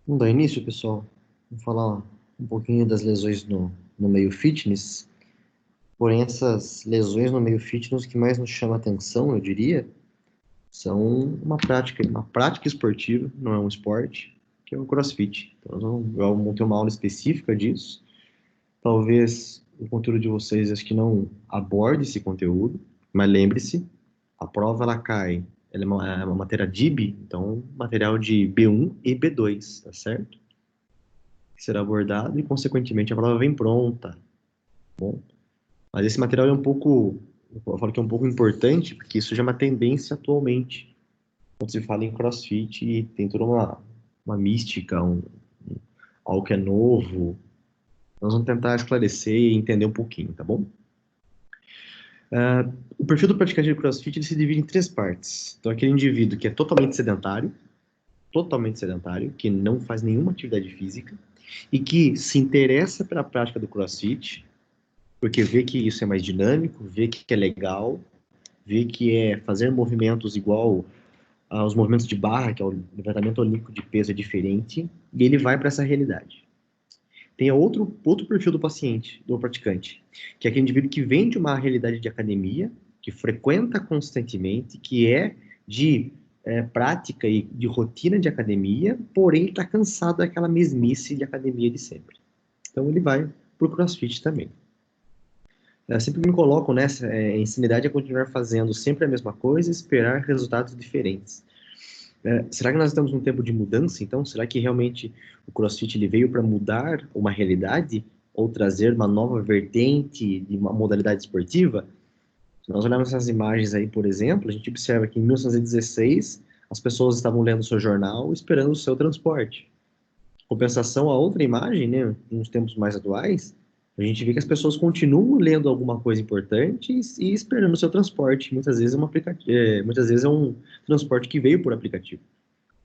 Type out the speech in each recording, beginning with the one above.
Vamos dar início, pessoal. Vamos falar um pouquinho das lesões no meio fitness. Porém, essas lesões no meio fitness, o que mais nos chama atenção, eu diria, são uma prática esportiva, não é um esporte, que é o CrossFit. Então, eu montei uma aula específica disso. Talvez o conteúdo de vocês, acho que não aborde esse conteúdo, mas lembre-se, a prova ela cai, ela é uma matéria DIB, então material de B1 e B2, tá certo? Que será abordado e, consequentemente, a prova vem pronta, tá bom? Mas esse material é um pouco, eu falo que é um pouco importante, porque isso já é uma tendência atualmente, quando se fala em CrossFit e tem toda uma mística, algo que é novo. Nós vamos tentar esclarecer e entender um pouquinho, tá bom? O perfil do praticante de CrossFit ele se divide em três partes. Então, aquele indivíduo que é totalmente sedentário, que não faz nenhuma atividade física e que se interessa pela prática do CrossFit, porque vê que isso é mais dinâmico, vê que é legal, vê que é fazer movimentos igual aos movimentos de barra, que é o levantamento olímpico de peso é diferente, e ele vai para essa realidade. Tem outro perfil do paciente, do praticante, que é aquele indivíduo que vem de uma realidade de academia, que frequenta constantemente, que é de prática e de rotina de academia, porém está cansado daquela mesmice de academia de sempre. Então ele vai para o CrossFit também. Eu sempre me coloco nessa insanidade é continuar fazendo sempre a mesma coisa e esperar resultados diferentes. Será que nós estamos num tempo de mudança, então? Será que realmente o CrossFit ele veio para mudar uma realidade ou trazer uma nova vertente de uma modalidade esportiva? Se nós olharmos essas imagens aí, por exemplo, a gente observa que em 1916 as pessoas estavam lendo o seu jornal esperando o seu transporte. Compensação a outra imagem, né, nos tempos mais atuais, a gente vê que as pessoas continuam lendo alguma coisa importante e esperando o seu transporte. Muitas vezes é um transporte que veio por aplicativo.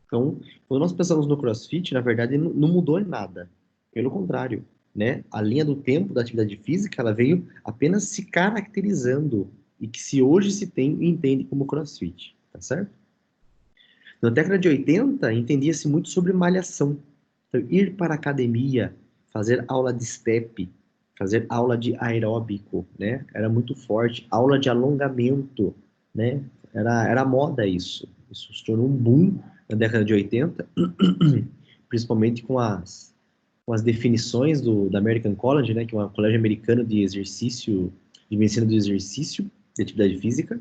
Então, quando nós pensamos no CrossFit, na verdade, não mudou nada. Pelo contrário, né? A linha do tempo da atividade física, ela veio apenas se caracterizando e que se hoje se tem e entende como CrossFit, tá certo? Na década de 80, entendia-se muito sobre malhação. Então, ir para a academia, fazer aula de step, fazer aula de aeróbico, né? Era muito forte. Aula de alongamento, né? Era moda isso. Isso se tornou um boom na década de 80, principalmente com as definições da American College, né? Que é um colégio americano de exercício, de medicina do exercício, de atividade física.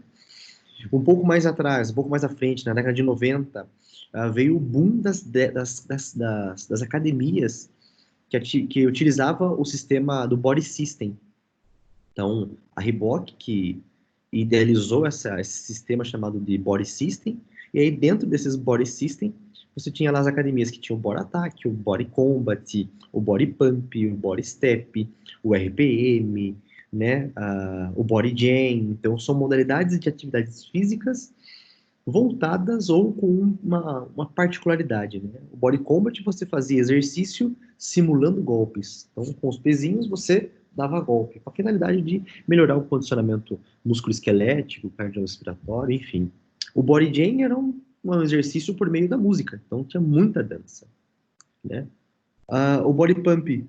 Um pouco mais atrás, um pouco mais à frente, na década de 90, veio o boom das academias que utilizava o sistema do Body System. Então, a Reebok, que idealizou esse sistema chamado de Body System, e aí dentro desses Body System, você tinha lá as academias que tinham o Body Attack, o Body Combat, o Body Pump, o Body Step, o RPM, né, o Body Jam. Então, são modalidades de atividades físicas voltadas ou com uma particularidade, né? O Body Combat você fazia exercício simulando golpes. Então, com os pezinhos você dava golpe, com a finalidade de melhorar o condicionamento musculoesquelético, cardiorrespiratório, enfim. O Body Jam era um exercício por meio da música, então tinha muita dança, né? O Body Pump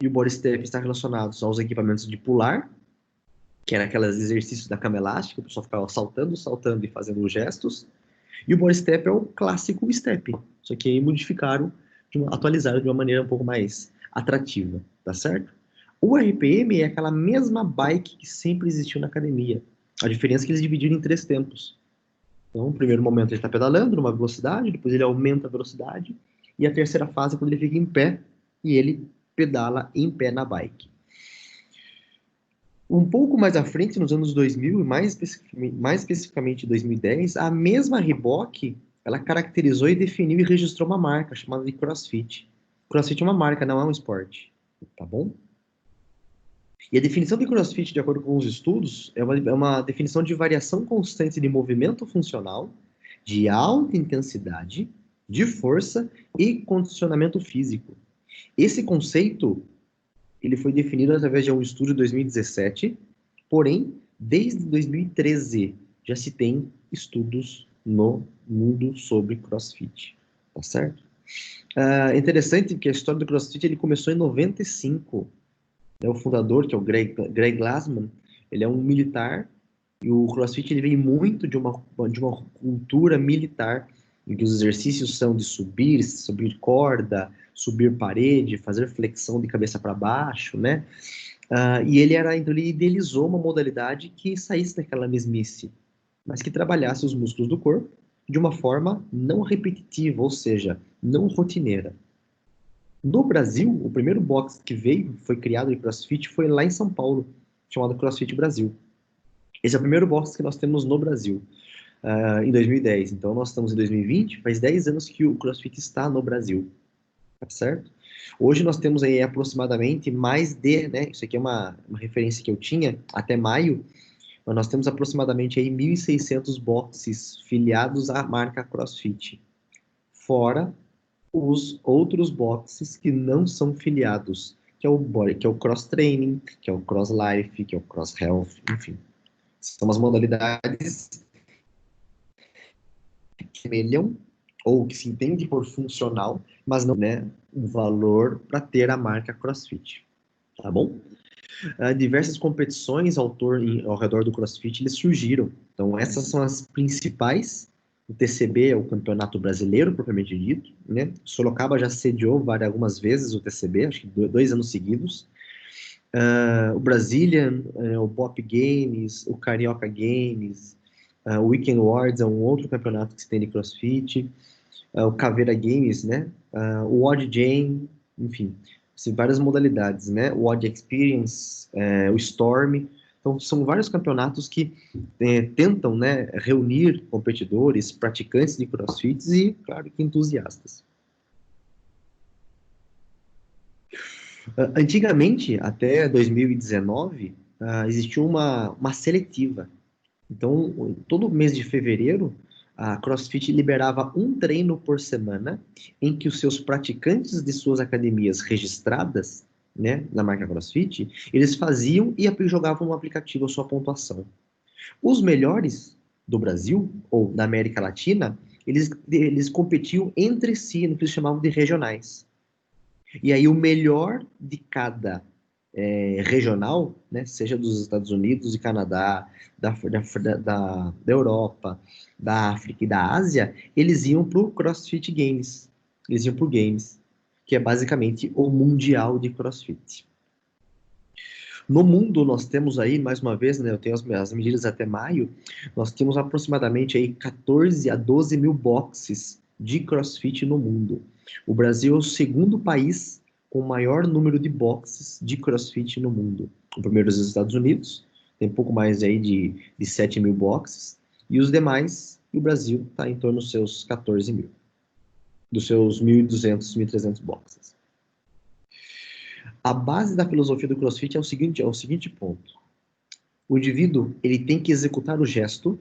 e o Body Step estão relacionados aos equipamentos de pular, que era aqueles exercícios da cama elástica, o pessoal ficava saltando, saltando e fazendo gestos. E o body step é o clássico step, só que aí modificaram, atualizaram de uma maneira um pouco mais atrativa, tá certo? O RPM é aquela mesma bike que sempre existiu na academia. A diferença é que eles dividiram em três tempos. Então, no primeiro momento ele está pedalando numa velocidade, depois ele aumenta a velocidade, e a terceira fase é quando ele fica em pé e ele pedala em pé na bike. Um pouco mais à frente, nos anos 2000, e mais especificamente 2010, a mesma Reebok, ela caracterizou e definiu e registrou uma marca chamada de CrossFit. CrossFit é uma marca, não é um esporte, tá bom? E a definição de CrossFit, de acordo com os estudos, é uma definição de variação constante de movimento funcional, de alta intensidade, de força e condicionamento físico. Esse conceito ele foi definido através de um estudo de 2017, porém, desde 2013 já se tem estudos no mundo sobre CrossFit, tá certo? É interessante que a história do CrossFit ele começou em 95. O fundador, que é o Greg Glassman, ele é um militar, e o CrossFit ele vem muito de uma cultura militar, em que os exercícios são de subir corda, subir parede, fazer flexão de cabeça para baixo, né? E então ele idealizou uma modalidade que saísse daquela mesmice, mas que trabalhasse os músculos do corpo de uma forma não repetitiva, ou seja, não rotineira. No Brasil, o primeiro box que foi criado em CrossFit, foi lá em São Paulo, chamado CrossFit Brasil. Esse é o primeiro box que nós temos no Brasil, em 2010. Então, nós estamos em 2020, faz 10 anos que o CrossFit está no Brasil, tá certo? Hoje nós temos aí aproximadamente né, isso aqui é uma referência que eu tinha, até maio, mas nós temos aproximadamente aí 1.600 boxes filiados à marca CrossFit, fora os outros boxes que não são filiados, que é o Cross Training, que é o Cross Life, que é o Cross Health, enfim. São as modalidades que semelham ou que se entende por funcional, mas não, né, um valor para ter a marca CrossFit, tá bom? Diversas competições ao redor do CrossFit eles surgiram. Então essas são as principais. O TCB é o Campeonato Brasileiro, propriamente dito, né? Sorocaba já sediou algumas vezes o TCB, acho que 2 anos seguidos. O Brazilian, o Pop Games, o Carioca Games, o Weekend Awards é um outro campeonato que se tem de CrossFit, o Caveira Games, né? O Odd Jam, enfim, várias modalidades, né? O Odd Experience, o Storm. Então, são vários campeonatos que tentam, né, reunir competidores, praticantes de CrossFit e, claro, que entusiastas. Antigamente, até 2019, existiu uma seletiva. Então, todo mês de fevereiro, a CrossFit liberava um treino por semana em que os seus praticantes de suas academias registradas, né, na marca CrossFit, eles faziam e jogavam no aplicativo a sua pontuação. Os melhores do Brasil, ou da América Latina, eles competiam entre si no que eles chamavam de regionais. E aí o melhor de cada regional, né, seja dos Estados Unidos e Canadá, da Europa, da África e da Ásia, eles iam para o CrossFit Games. Eles iam para o Games, que é basicamente o Mundial de CrossFit. No mundo, nós temos aí, mais uma vez, né, eu tenho as medidas até maio, nós temos aproximadamente aí 14 a 12 mil boxes de CrossFit no mundo. O Brasil é o segundo país com o maior número de boxes de CrossFit no mundo. O primeiro é os Estados Unidos, tem pouco mais aí de 7 mil boxes, e os demais, o Brasil está em torno dos seus 14 mil, dos seus 1.200, 1.300 boxes. A base da filosofia do CrossFit é o seguinte ponto. O indivíduo, ele tem que executar o gesto,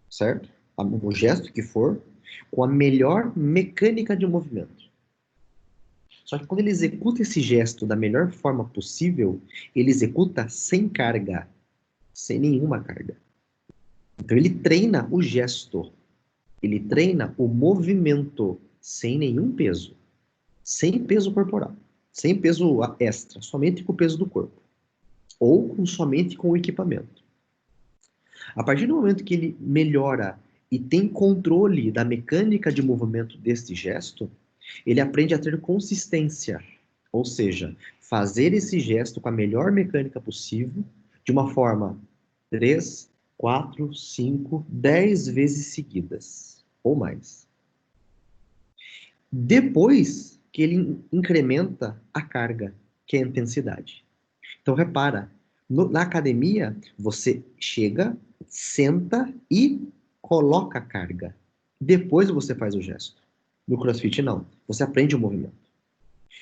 certo? O gesto que for, com a melhor mecânica de movimento. Só que quando ele executa esse gesto da melhor forma possível, ele executa sem carga, sem nenhuma carga. Então ele treina o gesto, ele treina o movimento sem nenhum peso, sem peso corporal, sem peso extra, somente com o peso do corpo, ou somente com o equipamento. A partir do momento que ele melhora e tem controle da mecânica de movimento deste gesto, ele aprende a ter consistência, ou seja, fazer esse gesto com a melhor mecânica possível, de uma forma 3, 4, 5, 10 vezes seguidas, ou mais. Depois que ele incrementa a carga, que é a intensidade. Então, repara, na academia, você chega, senta e coloca a carga. Depois você faz o gesto. No CrossFit, não. Você aprende o movimento.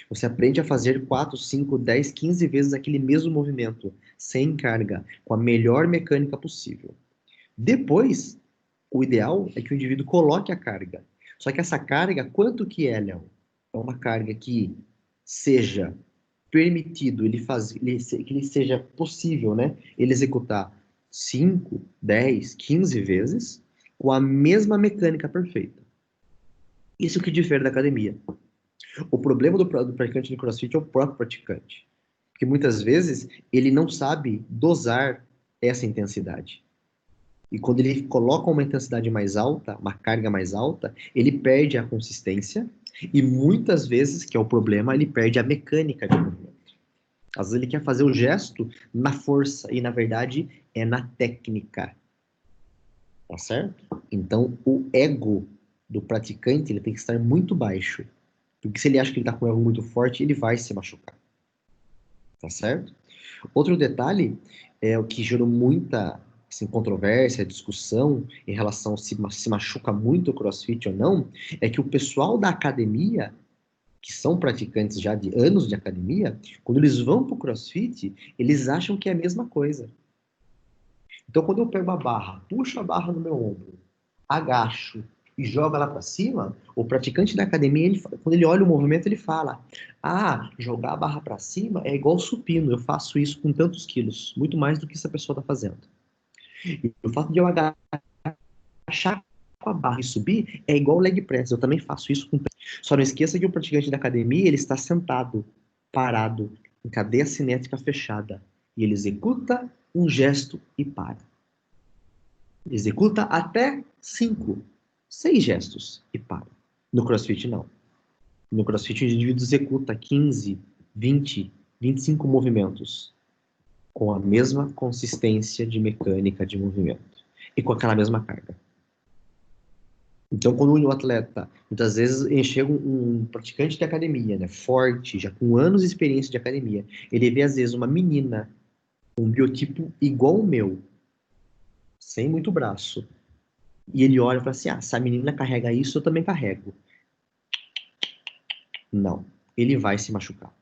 Você aprende a fazer 4, 5, 10, 15 vezes aquele mesmo movimento, sem carga, com a melhor mecânica possível. Depois, o ideal é que o indivíduo coloque a carga. Só que essa carga, quanto que é, Léo? É uma carga que seja permitido, que ele seja possível, né? Ele executar 5, 10, 15 vezes com a mesma mecânica perfeita. Isso que difere da academia. O problema do praticante de CrossFit é o próprio praticante. Porque muitas vezes ele não sabe dosar essa intensidade. E quando ele coloca uma intensidade mais alta, uma carga mais alta, ele perde a consistência e muitas vezes, que é o problema, ele perde a mecânica de movimento. Às vezes ele quer fazer o gesto na força e, na verdade, é na técnica. Tá certo? Então, o ego do praticante ele tem que estar muito baixo. Porque se ele acha que ele está com um ego muito forte, ele vai se machucar. Tá certo? Outro detalhe é o que gerou muita assim, controvérsia, discussão em relação se machuca muito o CrossFit ou não, é que o pessoal da academia, que são praticantes já de anos de academia, quando eles vão para o CrossFit, eles acham que é a mesma coisa. Então, quando eu pego a barra, puxo a barra no meu ombro, agacho e jogo ela para cima, o praticante da academia, quando ele olha o movimento, ele fala: ah, jogar a barra para cima é igual supino, eu faço isso com tantos quilos, muito mais do que essa pessoa está fazendo. E o fato de eu agachar com a barra e subir é igual leg press, eu também faço isso com. Só não esqueça que o praticante da academia, ele está sentado, parado, em cadeia cinética fechada, e ele executa um gesto e para. Executa até 5, 6 gestos e para. No CrossFit, não. No CrossFit, o indivíduo executa 15, 20, 25 movimentos com a mesma consistência de mecânica de movimento e com aquela mesma carga. Então, quando o atleta, muitas vezes, chega um praticante de academia, né, forte, já com anos de experiência de academia, ele vê, às vezes, uma menina com um biotipo igual o meu, sem muito braço, e ele olha e fala assim, ah, se a menina carrega isso, eu também carrego. Não. Ele vai se machucar.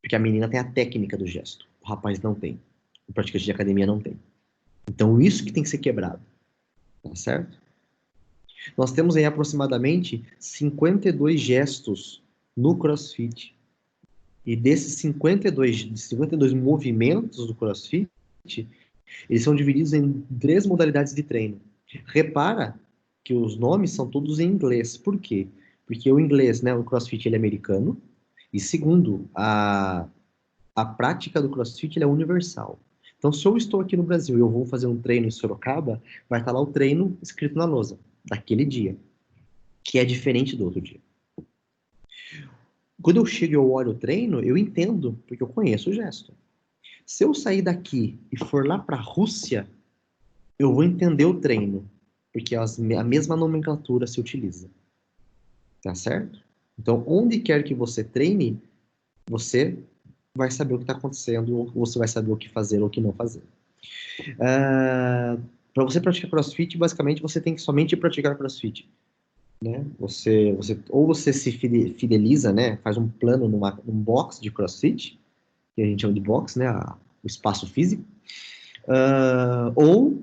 Porque a menina tem a técnica do gesto. O rapaz não tem. O praticante de academia não tem. Então, isso que tem que ser quebrado. Tá certo? Nós temos aí aproximadamente 52 gestos no CrossFit. E desses 52 movimentos do CrossFit, eles são divididos em 3 modalidades de treino. Repara que os nomes são todos em inglês. Por quê? Porque o inglês, né, o CrossFit, ele é americano. E segundo, a prática do CrossFit é universal. Então, se eu estou aqui no Brasil e eu vou fazer um treino em Sorocaba, vai estar lá o treino escrito na lousa, daquele dia, que é diferente do outro dia. Quando eu chego e eu olho o treino, eu entendo, porque eu conheço o gesto. Se eu sair daqui e for lá para a Rússia, eu vou entender o treino, porque a mesma nomenclatura se utiliza. Tá certo? Então, onde quer que você treine, você vai saber o que está acontecendo, ou você vai saber o que fazer ou o que não fazer. Para você praticar CrossFit, basicamente, você tem que somente praticar CrossFit. Né? Ou você se fideliza, né? Faz um plano num box de CrossFit, que a gente chama de box, né? O espaço físico. Ou,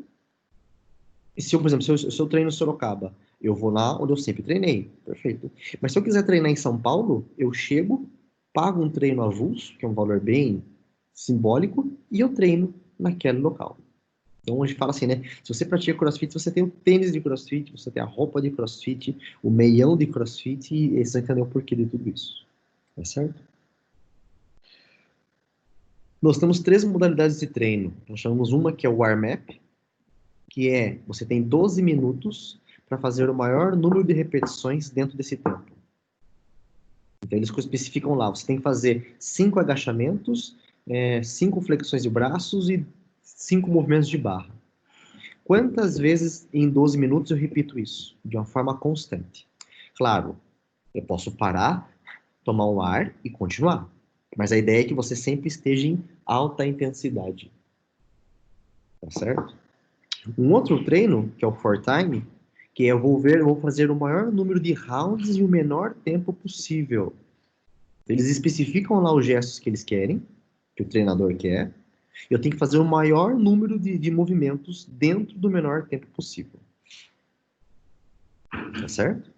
se eu, por exemplo, se eu treino em Sorocaba, eu vou lá onde eu sempre treinei. Perfeito. Mas se eu quiser treinar em São Paulo, eu chego, pago um treino avulso, que é um valor bem simbólico, e eu treino naquele local. Então, a gente fala assim, né? Se você pratica CrossFit, você tem o tênis de CrossFit, você tem a roupa de CrossFit, o meião de CrossFit, e você entendeu o porquê de tudo isso. Tá certo? Nós temos 3 modalidades de treino. Nós chamamos uma que é o warm-up, que é, você tem 12 minutos para fazer o maior número de repetições dentro desse tempo. Então, eles especificam lá, você tem que fazer 5 agachamentos, 5 flexões de braços e 5 movimentos de barra. Quantas vezes em 12 minutos eu repito isso? De uma forma constante. Claro, eu posso parar, tomar um ar e continuar. Mas a ideia é que você sempre esteja em alta intensidade. Tá certo? Um outro treino, que é o for time, que é eu vou fazer o maior número de rounds em o menor tempo possível. Eles especificam lá os gestos que eles querem, que o treinador quer. Eu tenho que fazer o maior número de movimentos dentro do menor tempo possível. Tá certo?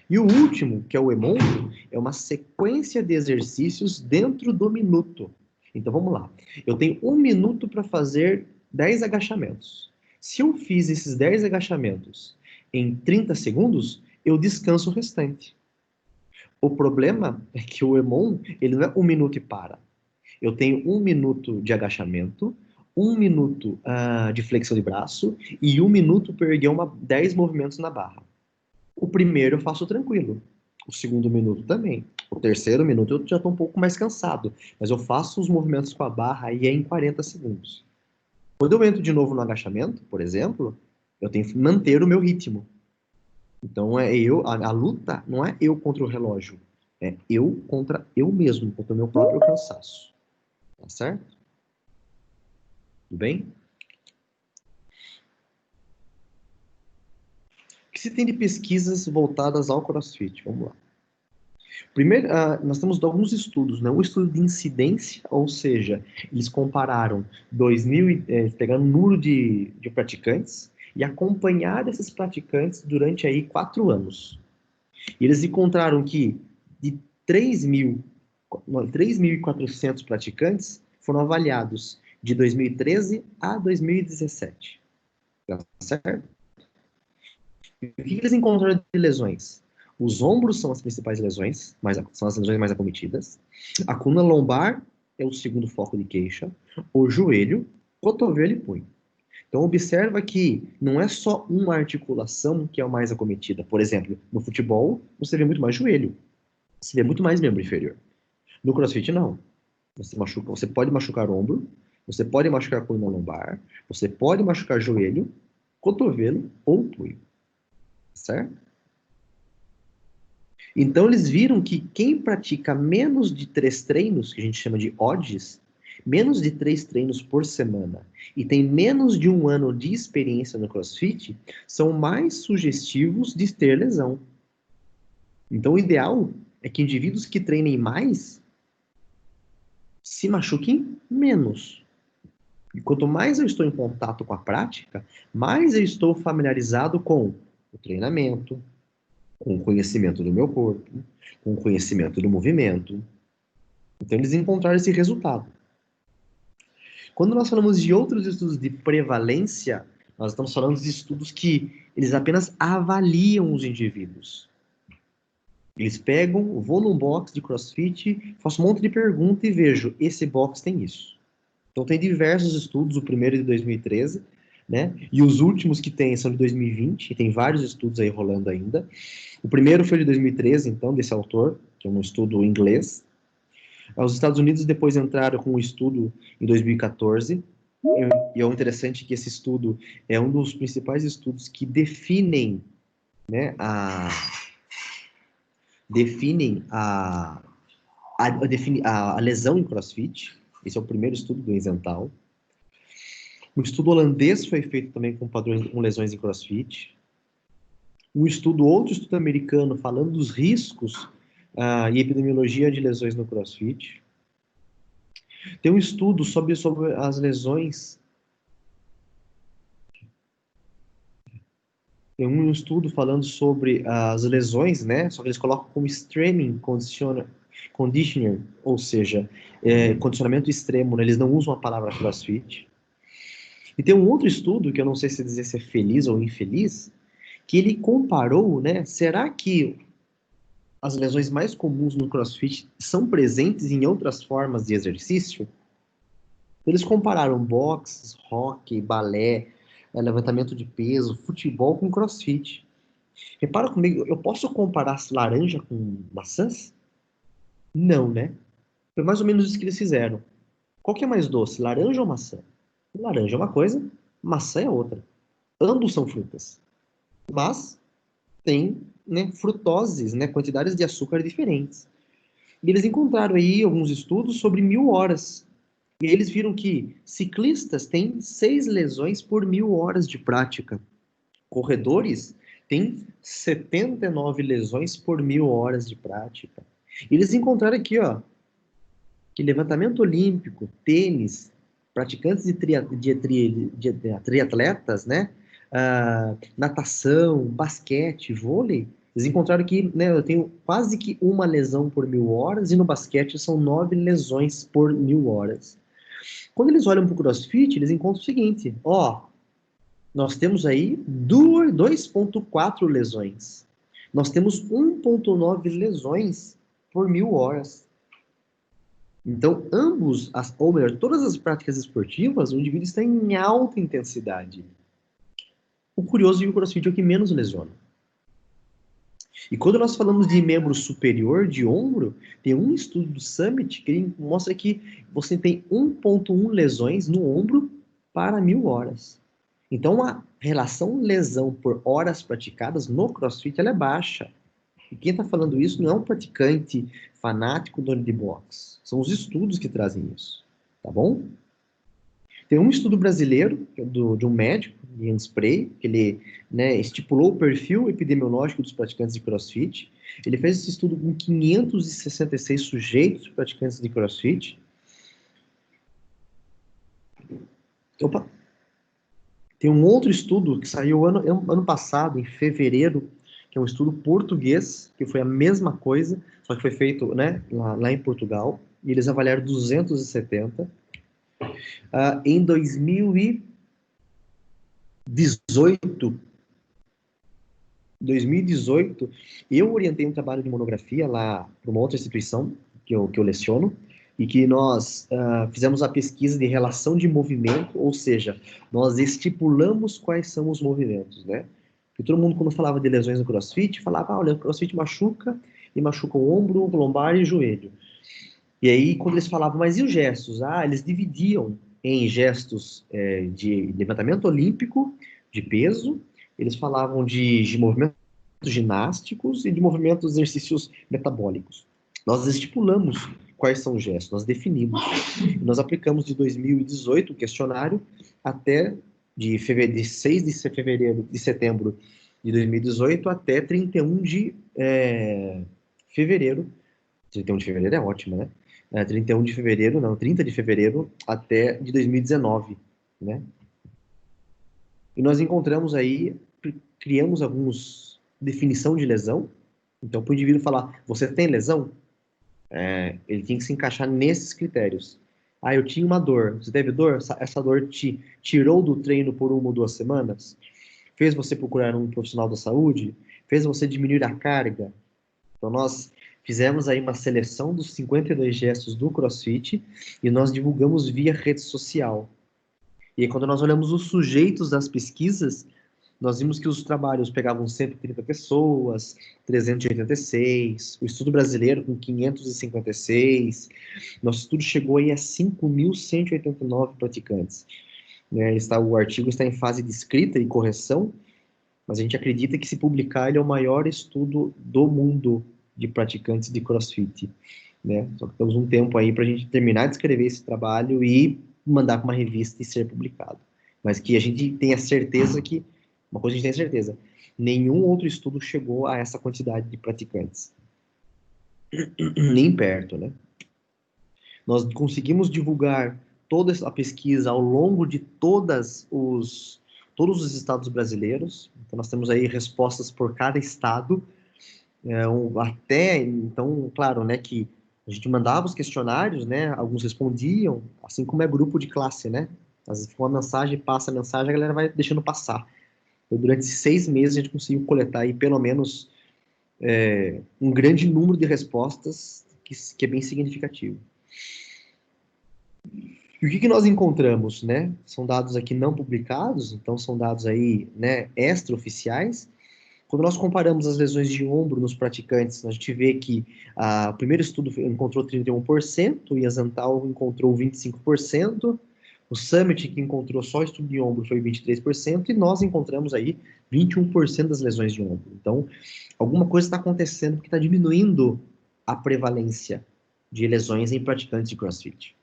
E o último, que é o EMON, é uma sequência de exercícios dentro do minuto. Então vamos lá. Eu tenho 1 minuto para fazer 10 agachamentos. Se eu fiz esses 10 agachamentos em 30 segundos, eu descanso o restante. O problema é que o EMOM, ele não é 1 minuto e para. Eu tenho 1 minuto de agachamento, 1 minuto de flexão de braço e 1 minuto para erguer 10 movimentos na barra. O primeiro eu faço tranquilo. O segundo minuto também. O terceiro minuto eu já estou um pouco mais cansado. Mas eu faço os movimentos com a barra e é em 40 segundos. Quando eu entro de novo no agachamento, por exemplo, eu tenho que manter o meu ritmo. Então a luta não é eu contra o relógio. É eu contra eu mesmo, contra o meu próprio cansaço. Tá certo? Tudo bem? O que se tem de pesquisas voltadas ao CrossFit? Vamos lá. Primeiro, nós temos alguns estudos, né? Um estudo de incidência, ou seja, eles compararam pegaram um número de praticantes e acompanharam esses praticantes durante aí 4 anos. E eles encontraram que de 3.400 praticantes foram avaliados de 2013 a 2017. Tá certo? E o que eles encontraram de lesões? Os ombros são as principais lesões, são as lesões mais acometidas. A coluna lombar é o segundo foco de queixa. O joelho, cotovelo e punho. Então, observa que não é só uma articulação que é a mais acometida. Por exemplo, no futebol, você vê muito mais joelho. Você vê muito mais membro inferior. No CrossFit, não. Você pode machucar o ombro, você pode machucar a coluna lombar, você pode machucar joelho, cotovelo ou punho. Certo? Então, eles viram que quem pratica menos de 3 treinos, que a gente chama de odds, menos de 3 treinos por semana, e tem menos de 1 ano de experiência no CrossFit, são mais sugestivos de ter lesão. Então, o ideal é que indivíduos que treinem mais se machuquem menos. E quanto mais eu estou em contato com a prática, mais eu estou familiarizado com o treinamento, com o conhecimento do meu corpo, com o conhecimento do movimento. Então, eles encontraram esse resultado. Quando nós falamos de outros estudos de prevalência, nós estamos falando de estudos que eles apenas avaliam os indivíduos. Eles pegam, vou num box de CrossFit, faço um monte de perguntas e vejo, esse box tem isso. Então, tem diversos estudos, o primeiro é de 2013, né? E os últimos que tem são de 2020, e tem vários estudos aí rolando ainda. O primeiro foi de 2013, então, desse autor, que é um estudo em inglês. Os Estados Unidos depois entraram com um estudo em 2014, e é interessante que esse estudo é um dos principais estudos que definem, né, a lesão em CrossFit. Esse é o primeiro estudo do Wiesenthal. Um estudo holandês foi feito também com padrões com lesões em CrossFit. Outro estudo americano falando dos riscos e epidemiologia de lesões no CrossFit. Tem um estudo sobre as lesões. Tem um estudo falando sobre as lesões, né? Só que eles colocam como extreme conditioner, ou seja, condicionamento extremo, né? Eles não usam a palavra CrossFit. E tem um outro estudo, que eu não sei se dizer se é feliz ou infeliz, que ele comparou, né? Será que as lesões mais comuns no CrossFit são presentes em outras formas de exercício? Eles compararam boxe, hockey, balé, levantamento de peso, futebol com CrossFit. Repara comigo, eu posso comparar laranja com maçãs? Não, né? Foi mais ou menos isso que eles fizeram. Qual que é mais doce, laranja ou maçã? Laranja é uma coisa, maçã é outra. Ambos são frutas. Mas tem, né, frutoses, né, quantidades de açúcar diferentes. E eles encontraram aí alguns estudos sobre 1.000 horas. E eles viram que ciclistas têm 6 lesões por 1.000 horas de prática. Corredores têm 79 lesões por 1.000 horas de prática. E eles encontraram aqui, ó, que levantamento olímpico, tênis, praticantes de triatletas, né? Natação, basquete, vôlei, eles encontraram que, né, eu tenho quase que 1 lesão por 1.000 horas, e no basquete são 9 lesões por 1.000 horas. Quando eles olham para o CrossFit, eles encontram o seguinte, ó, nós temos aí 2,4 lesões. Nós temos 1,9 lesões por 1.000 horas. Então, ou melhor, todas as práticas esportivas, o indivíduo está em alta intensidade. O curioso é que o CrossFit é o que menos lesiona. E quando nós falamos de membro superior, de ombro, tem um estudo do Summit que mostra que você tem 1,1 lesões no ombro para 1.000 horas. Então, a relação lesão por horas praticadas no CrossFit ela é baixa. E quem está falando isso não é um praticante fanático dono de boxe. São os estudos que trazem isso. Tá bom? Tem um estudo brasileiro, de um médico, Ian Spray, que ele estipulou o perfil epidemiológico dos praticantes de CrossFit. Ele fez esse estudo com 566 sujeitos praticantes de CrossFit. Opa! Tem um outro estudo que saiu ano passado, em fevereiro, que é um estudo português, que foi a mesma coisa, só que foi feito lá em Portugal, e eles avaliaram 270. Em 2018, eu orientei um trabalho de monografia lá para uma outra instituição que eu leciono, e que nós fizemos a pesquisa de relação de movimento, ou seja, nós estipulamos quais são os movimentos, né? Porque todo mundo, quando falava de lesões no CrossFit, falava, olha, o CrossFit machuca, e machuca o ombro, o lombar e o joelho. E aí, quando eles falavam, mas e os gestos? Eles dividiam em gestos de levantamento olímpico, de peso, eles falavam de movimentos ginásticos e de movimentos exercícios metabólicos. Nós estipulamos quais são os gestos, nós definimos. E nós aplicamos de 2018 o questionário até de 6 de setembro de 2018 até 31 de fevereiro. 31 de fevereiro é ótimo, né? 31 de fevereiro, não, 30 de fevereiro até de 2019, né? E nós encontramos aí, criamos alguns definição de lesão. Então, para o indivíduo falar, você tem lesão? Ele tem que se encaixar nesses critérios. Eu tinha uma dor. Você teve dor? Essa dor te tirou do treino por 1 ou 2 semanas? Fez você procurar um profissional da saúde? Fez você diminuir a carga? Então, nós fizemos aí uma seleção dos 52 gestos do CrossFit e nós divulgamos via rede social. E aí, quando nós olhamos os sujeitos das pesquisas, nós vimos que os trabalhos pegavam 130 pessoas, 386, o estudo brasileiro com 556, nosso estudo chegou aí a 5.189 praticantes. O artigo está em fase de escrita e correção, mas a gente acredita que, se publicar, ele é o maior estudo do mundo de praticantes de CrossFit. Né? Só que temos um tempo aí para a gente terminar de escrever esse trabalho e mandar para uma revista e ser publicado. Mas que a gente tenha certeza que, uma coisa a gente tem certeza, nenhum outro estudo chegou a essa quantidade de praticantes. Nem perto, né? Nós conseguimos divulgar toda a pesquisa ao longo de todos os estados brasileiros. Então, nós temos aí respostas por cada estado. Então, claro, né, que a gente mandava os questionários, né, alguns respondiam, assim como é grupo de classe, né? Às vezes, uma mensagem, passa a mensagem, a galera vai deixando passar. Então, durante 6 meses, a gente conseguiu coletar aí, pelo menos, um grande número de respostas, que é bem significativo. E o que nós encontramos, né? São dados aqui não publicados, então são dados aí, né, extraoficiais. Quando nós comparamos as lesões de ombro nos praticantes, a gente vê que o primeiro estudo encontrou 31%, o Yazantal encontrou 25%, o Summit, que encontrou só estudo de ombro, foi 23%, e nós encontramos aí 21% das lesões de ombro. Então, alguma coisa está acontecendo que está diminuindo a prevalência de lesões em praticantes de CrossFit.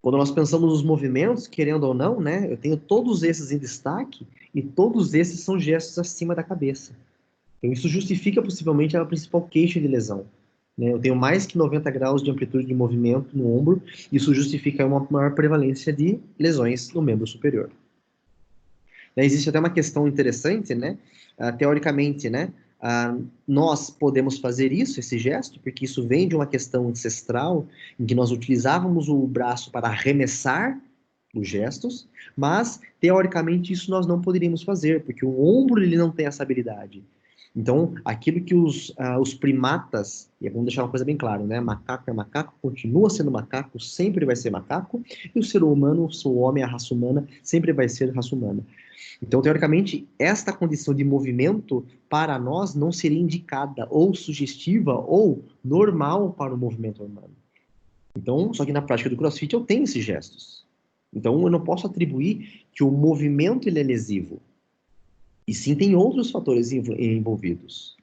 Quando nós pensamos nos movimentos, querendo ou não, né, eu tenho todos esses em destaque e todos esses são gestos acima da cabeça. Então, isso justifica possivelmente a principal queixa de lesão. Né? Eu tenho mais que 90 graus de amplitude de movimento no ombro, isso justifica uma maior prevalência de lesões no membro superior. Existe até uma questão interessante, né? Teoricamente, né? Nós podemos fazer isso, esse gesto, porque isso vem de uma questão ancestral, em que nós utilizávamos o braço para arremessar os gestos, mas, teoricamente, isso nós não poderíamos fazer, porque o ombro ele não tem essa habilidade. Então, aquilo que os primatas, e vamos deixar uma coisa bem clara, né? Macaco é macaco, continua sendo macaco, sempre vai ser macaco, e o ser humano, o homem, a raça humana, sempre vai ser raça humana. Então, teoricamente, esta condição de movimento, para nós, não seria indicada, ou sugestiva, ou normal para o movimento humano. Então, só que na prática do CrossFit eu tenho esses gestos. Então, eu não posso atribuir que o movimento ele é lesivo. E sim, tem outros fatores envolvidos.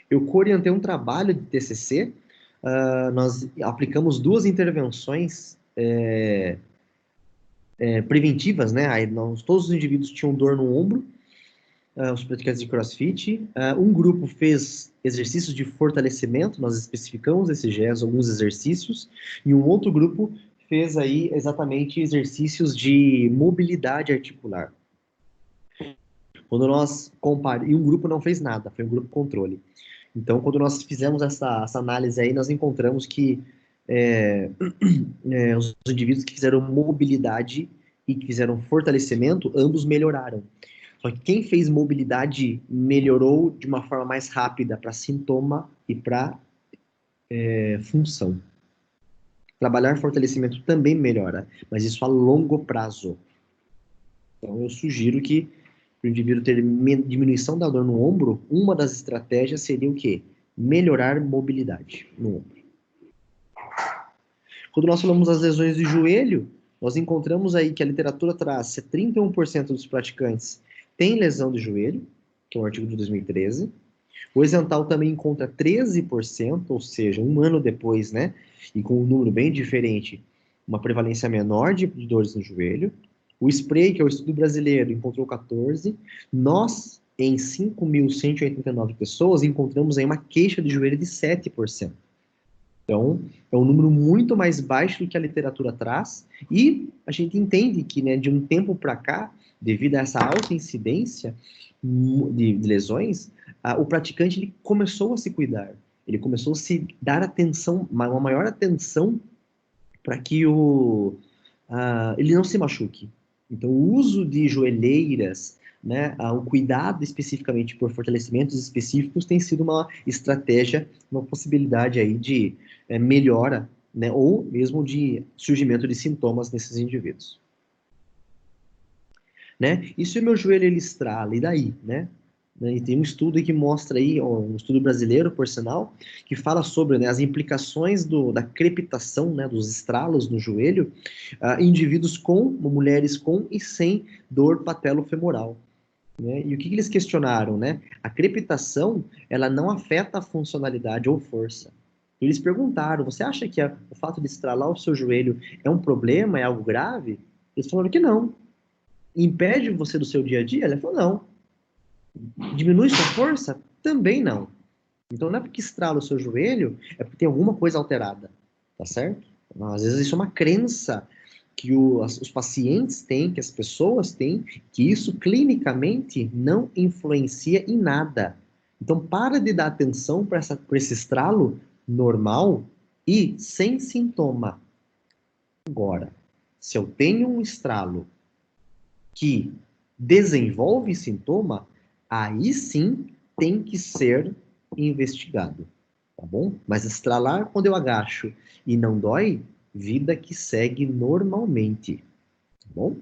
Eu coorientei um trabalho de TCC, nós aplicamos 2 intervenções preventivas, né? Aí todos os indivíduos tinham dor no ombro, os praticantes de CrossFit. Um grupo fez exercícios de fortalecimento, nós especificamos esses gestos, alguns exercícios, e um outro grupo fez aí exatamente exercícios de mobilidade articular. Quando nós comparamos, e um grupo não fez nada, foi um grupo controle. Então, quando nós fizemos essa análise aí, nós encontramos que os indivíduos que fizeram mobilidade e que fizeram fortalecimento, ambos melhoraram. Só que quem fez mobilidade melhorou de uma forma mais rápida para sintoma e para função. Trabalhar fortalecimento também melhora, mas isso a longo prazo. Então, eu sugiro que para o indivíduo ter diminuição da dor no ombro, uma das estratégias seria o quê? Melhorar mobilidade no ombro. Quando nós falamos das lesões de joelho, nós encontramos aí que a literatura traz que 31% dos praticantes têm lesão de joelho, que é um artigo de 2013. O Exental também encontra 13%, ou seja, um ano depois, né? E com um número bem diferente, uma prevalência menor de dores no joelho. O Spray, que é o estudo brasileiro, encontrou 14%. Nós, em 5.189 pessoas, encontramos aí uma queixa de joelho de 7%. Então, é um número muito mais baixo do que a literatura traz, e a gente entende que, né, de um tempo para cá, devido a essa alta incidência de lesões, o praticante ele começou a se cuidar, ele começou a se dar atenção, uma maior atenção para que ele não se machuque. Então, o uso de joelheiras, né, o cuidado especificamente por fortalecimentos específicos tem sido uma estratégia, uma possibilidade aí de melhora, né, ou mesmo de surgimento de sintomas nesses indivíduos. Né? E se o meu joelho ele estrala, e daí, né? E tem um estudo que mostra aí, um estudo brasileiro, por sinal, que fala sobre, né, as implicações da crepitação, né, dos estralos no joelho, em indivíduos mulheres com e sem dor patelofemoral. Né? E o que eles questionaram, né? A crepitação, ela não afeta a funcionalidade ou força. Eles perguntaram, você acha que o fato de estralar o seu joelho é um problema, é algo grave? Eles falaram que não. Impede você do seu dia a dia? Ela falou, não. Diminui sua força? Também não. Então não é porque estrala o seu joelho, é porque tem alguma coisa alterada, tá certo? Às vezes isso é uma crença que os pacientes têm, que as pessoas têm, que isso clinicamente não influencia em nada. Então para de dar atenção para esse estralo normal e sem sintoma. Agora, se eu tenho um estralo que desenvolve sintoma, aí sim tem que ser investigado, tá bom? Mas estralar quando eu agacho e não dói, vida que segue normalmente, tá bom?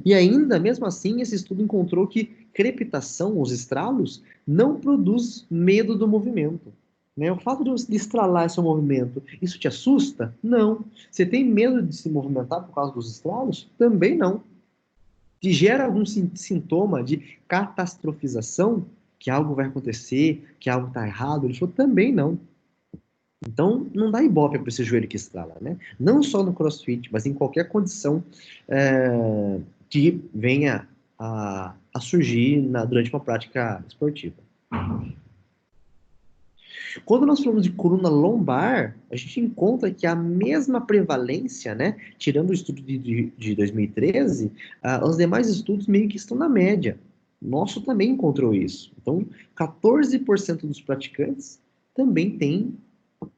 E ainda, mesmo assim, esse estudo encontrou que crepitação, os estralos, não produz medo do movimento. Né? O fato de estralar esse movimento, isso te assusta? Não. Você tem medo de se movimentar por causa dos estralos? Também não. Te gera algum sintoma de catastrofização, que algo vai acontecer, que algo está errado? Ele falou, também não. Então, não dá ibope para esse joelho que estrala, né? Não só no CrossFit, mas em qualquer condição que venha a surgir durante uma prática esportiva. Quando nós falamos de coluna lombar, a gente encontra que a mesma prevalência, né? Tirando o estudo de 2013, os demais estudos meio que estão na média. O nosso também encontrou isso. Então, 14% dos praticantes também têm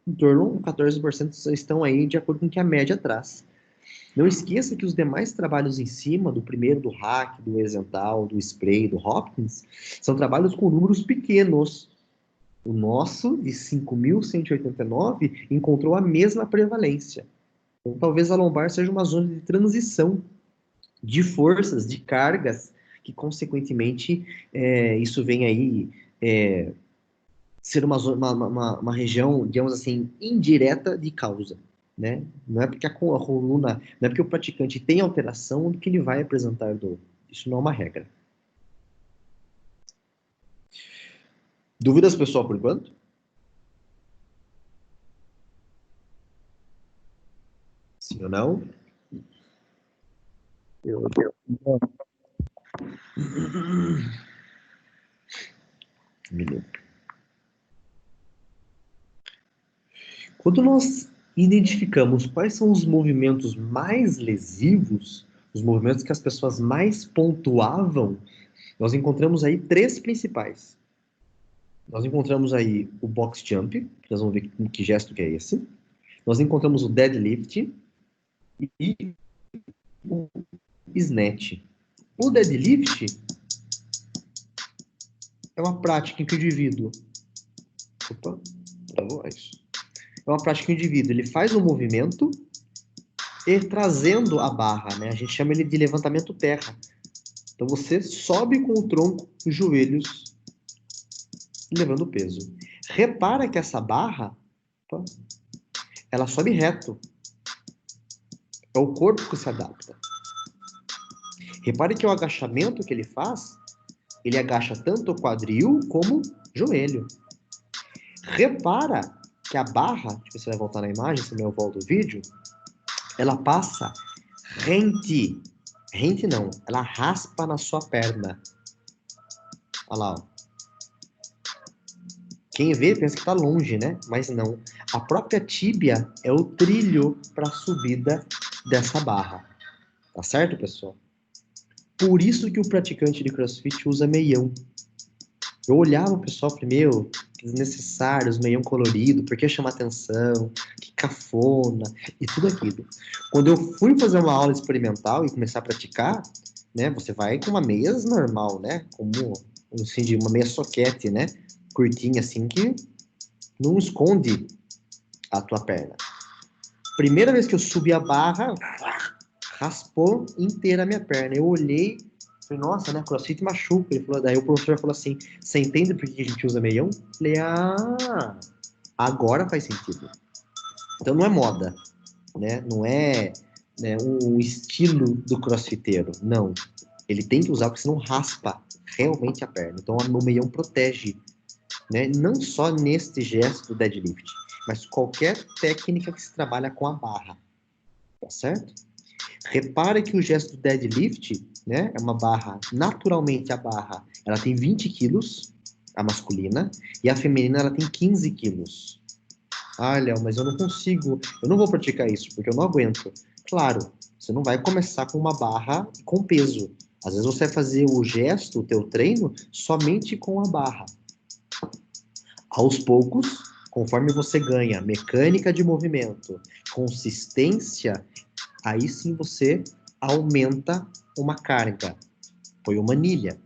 em torno de 14% estão aí de acordo com o que a média traz. Não esqueça que os demais trabalhos em cima, do primeiro, do Hack, do Wiesenthal, do Spray, do Hopkins, são trabalhos com números pequenos. O nosso, de 5.189, encontrou a mesma prevalência. Então, talvez a lombar seja uma zona de transição de forças, de cargas, que, consequentemente, isso vem aí ser uma região, digamos assim, indireta de causa. Né? Não é porque a coluna, não é porque o praticante tem alteração que ele vai apresentar dor. Isso não é uma regra. Dúvidas, pessoal, por enquanto? Sim ou não? Quando nós identificamos quais são os movimentos mais lesivos, os movimentos que as pessoas mais pontuavam, nós encontramos aí 3 principais. Nós encontramos aí o box jump, que nós vamos ver que gesto que é esse. Nós encontramos o deadlift e o snatch. O deadlift é uma prática em que o indivíduo... Opa, travou isso. É uma prática que o indivíduo ele faz um movimento e trazendo a barra, né? A gente chama ele de levantamento terra. Então você sobe com o tronco, os joelhos, levando o peso. Repara que essa barra, ela sobe reto. É o corpo que se adapta. Repare que o agachamento que ele faz, ele agacha tanto o quadril como o joelho. Repara que a barra, deixa eu ver se você vai voltar na imagem, se não eu volto o vídeo, ela passa rente. Rente não, ela raspa na sua perna. Olha lá, ó. Quem vê pensa que está longe, né? Mas não. A própria tíbia é o trilho para a subida dessa barra. Tá certo, pessoal? Por isso que o praticante de CrossFit usa meião. Eu olhava o pessoal primeiro, desnecessários, meião colorido, por que chamar atenção, que cafona, e tudo aquilo. Quando eu fui fazer uma aula experimental e começar a praticar, né, você vai com uma meias normal, né, como assim, de uma meia soquete, né, curtinha assim, que não esconde a tua perna. Primeira vez que eu subi a barra, raspou inteira a minha perna. Eu olhei, falei, nossa, né, CrossFit machuca. Ele falou, daí o professor falou assim, você entende por que a gente usa meião? Eu falei, agora faz sentido. Então não é moda, né, não é, né, um estilo do crossfiteiro, não. Ele tem que usar porque senão raspa realmente a perna. Então o meião protege, né, não só neste gesto do deadlift, mas qualquer técnica que se trabalha com a barra, tá certo? Repara que o gesto do deadlift, né, é uma barra, naturalmente a barra, ela tem 20 quilos, a masculina, e a feminina ela tem 15 quilos. Ah, Léo, mas eu não consigo, eu não vou praticar isso, porque eu não aguento. Claro, você não vai começar com uma barra com peso. Às vezes você vai fazer o gesto, o teu treino, somente com a barra. Aos poucos, conforme você ganha mecânica de movimento, consistência, aí sim você aumenta uma carga. Põe uma anilha.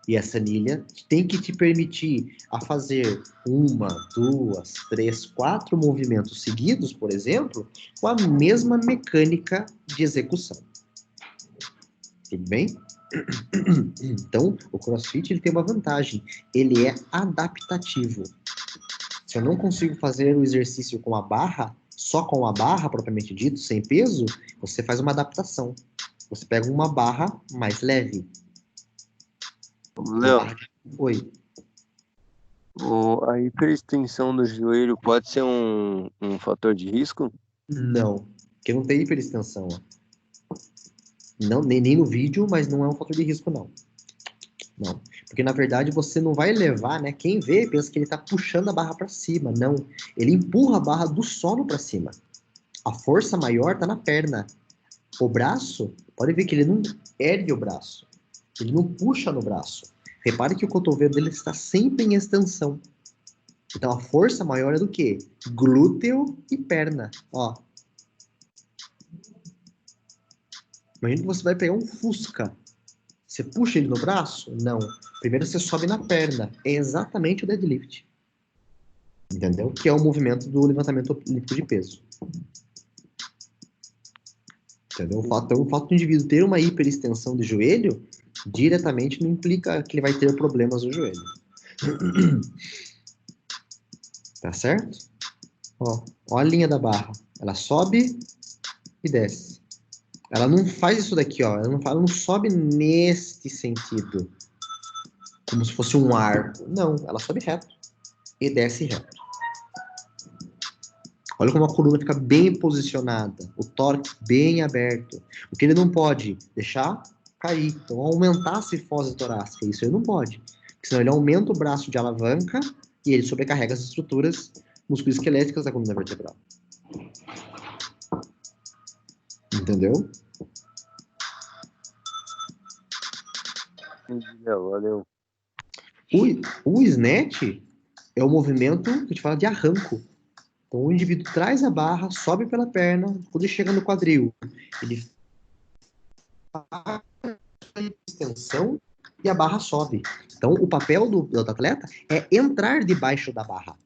E essa anilha tem que te permitir a fazer 1, 2, 3, 4 movimentos seguidos, por exemplo, com a mesma mecânica de execução. Tudo bem? Então, o CrossFit ele tem uma vantagem. Ele é adaptativo. Se eu não consigo fazer o exercício com a barra, só com a barra, propriamente dito, sem peso, você faz uma adaptação. Você pega uma barra mais leve. Léo, Oi. a hiperextensão do joelho pode ser um fator de risco? Não, porque não tem hiperextensão. Não, nem no vídeo, mas não é um fator de risco, não. Não. Porque, na verdade, você não vai levar, né? Quem vê pensa que ele está puxando a barra para cima. Não. Ele empurra a barra do solo para cima. A força maior está na perna. O braço, pode ver que ele não ergue o braço. Ele não puxa no braço. Repare que o cotovelo dele está sempre em extensão. Então, a força maior é do quê? Glúteo e perna, ó. Imagina que você vai pegar um Fusca. Você puxa ele no braço? Não. Primeiro você sobe na perna. É exatamente o deadlift. Entendeu? Que é o movimento do levantamento olímpico de peso. Entendeu? Então, o fato do indivíduo ter uma hiperextensão do joelho diretamente não implica que ele vai ter problemas no joelho. Tá certo? Ó a linha da barra. Ela sobe e desce. Ela não faz isso daqui, ó. Ela não sobe neste sentido. Como se fosse um arco. Não, ela sobe reto. E desce reto. Olha como a coluna fica bem posicionada. O tórax bem aberto. O que ele não pode deixar cair. Então, aumentar a cifose torácica. Isso ele não pode. Porque senão ele aumenta o braço de alavanca e ele sobrecarrega as estruturas musculoesqueléticas da coluna vertebral. Entendeu? Valeu. O snatch é o movimento que a gente fala de arranco. Então, o indivíduo traz a barra, sobe pela perna, quando ele chega no quadril, ele faz a extensão e a barra sobe. Então, o papel do atleta é entrar debaixo da barra.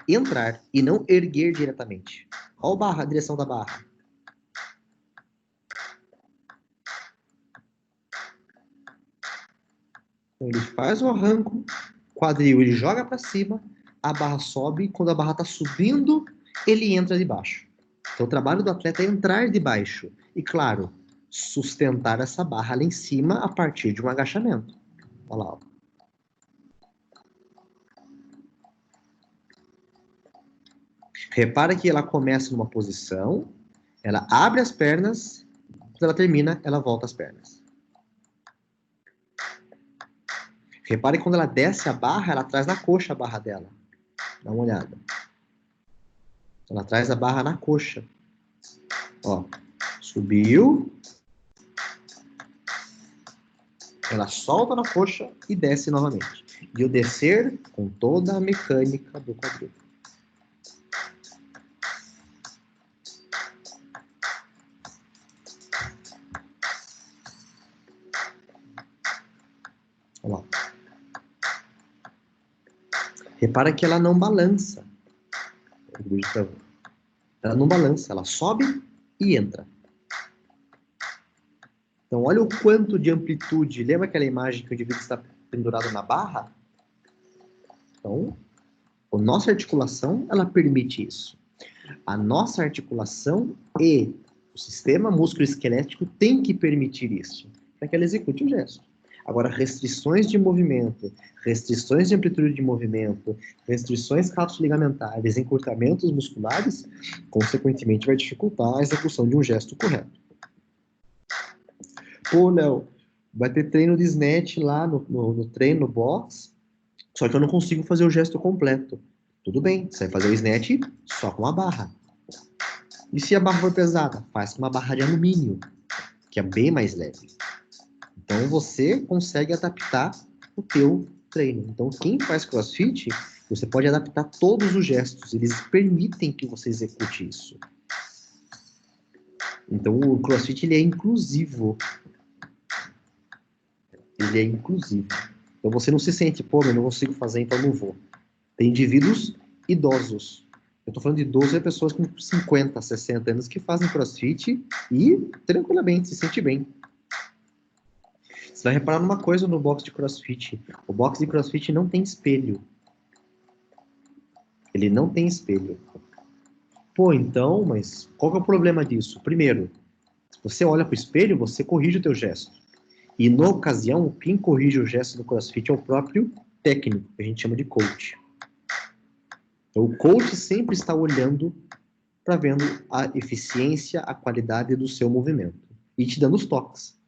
Entrar e não erguer diretamente. Olha a direção da barra. Então, ele faz o arranco, quadril, ele joga para cima, a barra sobe, quando a barra está subindo, ele entra debaixo. Então, o trabalho do atleta é entrar debaixo. E, claro, sustentar essa barra lá em cima a partir de um agachamento. Olha lá. Ó. Repara que ela começa numa posição, ela abre as pernas, quando ela termina, ela volta as pernas. Repare que quando ela desce a barra, ela traz na coxa a barra dela. Dá uma olhada. Ela traz a barra na coxa. Ó, subiu. Ela solta na coxa e desce novamente. E o descer com toda a mecânica do quadril. Olha lá. Repara que ela não balança. Ela não balança, ela sobe e entra. Então, olha o quanto de amplitude. Lembra aquela imagem que o indivíduo está pendurado na barra? Então, a nossa articulação, ela permite isso. A nossa articulação e o sistema musculoesquelético tem que permitir isso, para que ela execute o gesto. Agora, restrições de movimento, restrições de amplitude de movimento, restrições capsuligamentares, encurtamentos musculares, consequentemente vai dificultar a execução de um gesto correto. Pô, Léo, vai ter treino de snatch lá no treino, no box, só que eu não consigo fazer o gesto completo. Tudo bem, você vai fazer o snatch só com a barra. E se a barra for pesada? Faz com uma barra de alumínio, que é bem mais leve. Então você consegue adaptar o teu treino. Então quem faz CrossFit, você pode adaptar todos os gestos. Eles permitem que você execute isso. Então o CrossFit ele é inclusivo. Ele é inclusivo. Então você não se sente, pô, eu não consigo fazer, então não vou. Tem indivíduos idosos. Eu tô falando de idosos, é pessoas com 50, 60 anos que fazem CrossFit e tranquilamente se sente bem. Você vai reparar numa coisa no box de CrossFit. O box de CrossFit não tem espelho. Ele não tem espelho. Pô, então, mas qual que é o problema disso? Primeiro, se você olha para o espelho, você corrige o teu gesto. E, na ocasião, quem corrige o gesto do CrossFit é o próprio técnico, que a gente chama de coach. Então, o coach sempre está olhando para vendo a eficiência, a qualidade do seu movimento. E te dando os toques.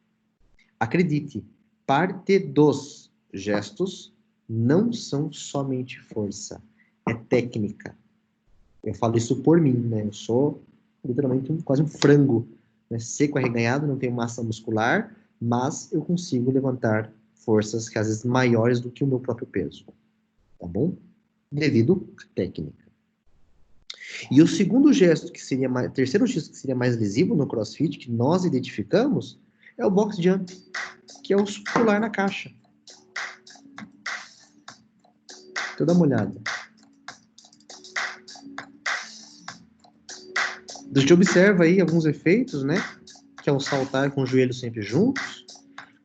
Acredite, parte dos gestos não são somente força, é técnica. Eu falo isso por mim, né? Eu sou literalmente quase um frango, né? Seco, arreganhado, não tenho massa muscular, mas eu consigo levantar forças que às vezes maiores do que o meu próprio peso. Tá bom? devido à técnica. E o segundo gesto, terceiro gesto que seria mais lesivo no CrossFit, que nós identificamos, é o box jump, que é o pular na caixa. Deixa eu dar uma olhada. A gente observa aí alguns efeitos, né? Que é o saltar com os joelhos sempre juntos.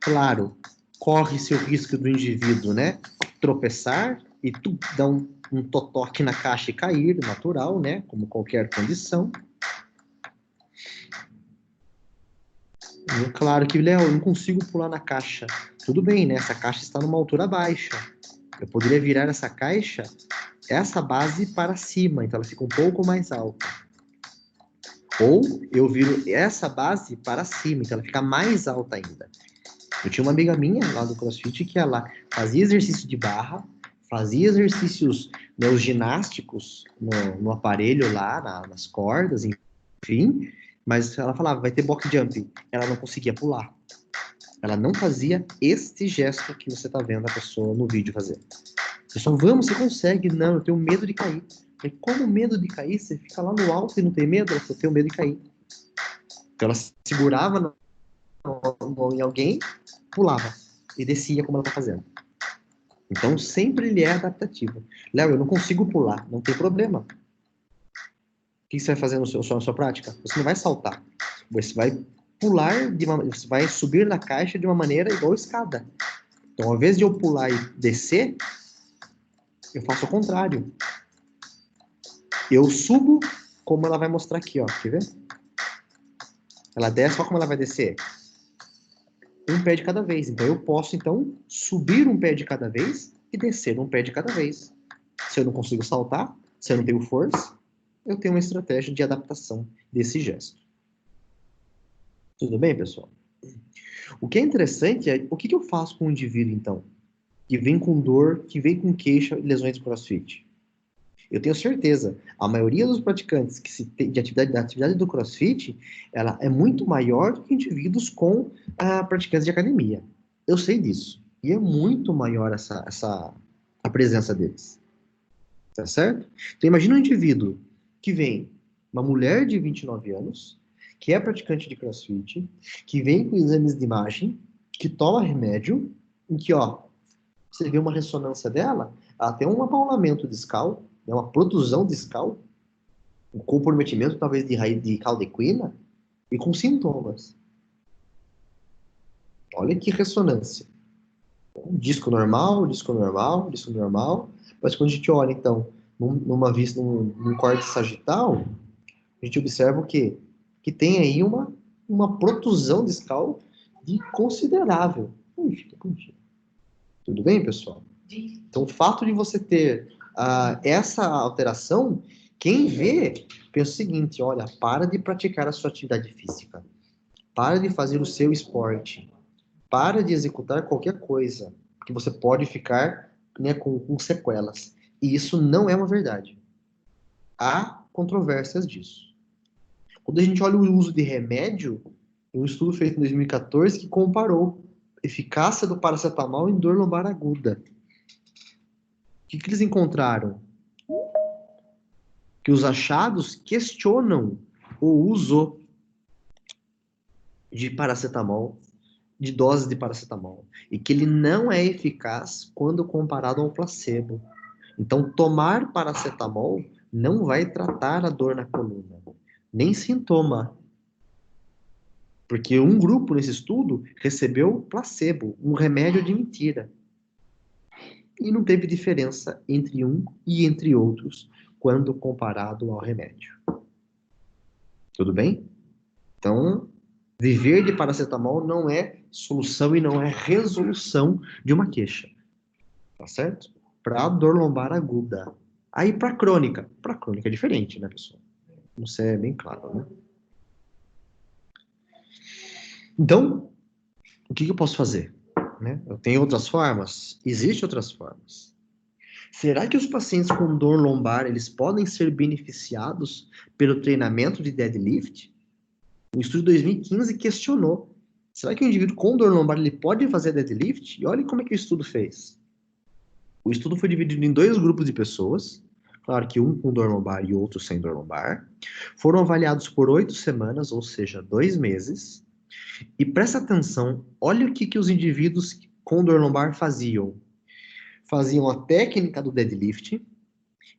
Claro, corre-se o risco do indivíduo, né? Tropeçar e dar um totoque na caixa e cair, natural, né? Como qualquer condição. E claro que, Léo, eu não consigo pular na caixa. Tudo bem, né? Essa caixa está numa altura baixa. Eu poderia virar essa caixa, essa base para cima, então ela fica um pouco mais alta. Ou eu viro essa base para cima, então ela fica mais alta ainda. Eu tinha uma amiga minha lá do CrossFit que ela fazia exercício de barra, fazia exercícios, né, os ginásticos no aparelho lá, nas cordas, enfim, mas ela falava, vai ter box jump. Ela não conseguia pular. Ela não fazia este gesto que você está vendo a pessoa no vídeo fazer. Pessoal, vamos, você consegue. Não, eu tenho medo de cair. E como medo de cair? Você fica lá no alto e não tem medo? Ela falou, eu tenho medo de cair. Então ela segurava em alguém, pulava e descia como ela está fazendo. Então sempre ele é adaptativo. Léo, eu não consigo pular, não tem problema. O que você vai fazer na sua prática? Você não vai saltar. Você vai pular, você vai subir na caixa de uma maneira igual escada. Então, ao invés de eu pular e descer, eu faço o contrário. Eu subo como ela vai mostrar aqui, ó. Quer ver? Ela desce, olha como ela vai descer. Um pé de cada vez. Então, eu posso, então, subir um pé de cada vez e descer um pé de cada vez. Se eu não consigo saltar, se eu não tenho força, eu tenho uma estratégia de adaptação desse gesto. Tudo bem, pessoal? O que é interessante é, o que eu faço com o indivíduo, então? Que vem com dor, que vem com queixa e lesões de CrossFit. Eu tenho certeza, a maioria dos praticantes da atividade do CrossFit, ela é muito maior do que indivíduos com praticantes de academia. Eu sei disso. E é muito maior a presença deles. Tá certo? Então, imagina um indivíduo que vem, uma mulher de 29 anos, que é praticante de CrossFit, que vem com exames de imagem, que toma remédio, em que, ó, você vê uma ressonância dela, ela tem um abaulamento discal, né, uma protusão discal, um comprometimento talvez de caldequina, e com sintomas. Olha que ressonância. Disco normal, disco normal, disco normal, mas quando a gente olha, então, numa vista, num corte sagital, a gente observa o quê? Que tem aí uma protusão discal de considerável. Puxa, tudo bem, pessoal? Então, o fato de você ter essa alteração, quem vê, pensa o seguinte, olha, para de praticar a sua atividade física, para de fazer o seu esporte, para de executar qualquer coisa, que você pode ficar, né, com sequelas. E isso não é uma verdade. Há controvérsias disso. Quando a gente olha o uso de remédio, um estudo feito em 2014 que comparou a eficácia do paracetamol em dor lombar aguda. O que eles encontraram? Que os achados questionam o uso de paracetamol, de doses de paracetamol, e que ele não é eficaz quando comparado ao placebo. Então, tomar paracetamol não vai tratar a dor na coluna, nem sintoma. Porque um grupo nesse estudo recebeu placebo, um remédio de mentira. E não teve diferença entre um e entre outros quando comparado ao remédio. Tudo bem? Então, viver de paracetamol não é solução e não é resolução de uma queixa. Tá certo? Para dor lombar aguda. Aí para crônica. Para crônica é diferente, né, pessoal? Isso é bem claro, né? Então, o que eu posso fazer? Né? Eu tenho outras formas? Existem outras formas. Será que os pacientes com dor lombar, eles podem ser beneficiados pelo treinamento de deadlift? Um estudo de 2015 questionou. Será que o indivíduo com dor lombar ele pode fazer deadlift? E olha como é que o estudo fez. O estudo foi dividido em 2 grupos de pessoas, claro que um com dor lombar e outro sem dor lombar. Foram avaliados por 8 semanas, ou seja, 2 meses. E presta atenção, olha o que os indivíduos com dor lombar faziam. Faziam a técnica do deadlift,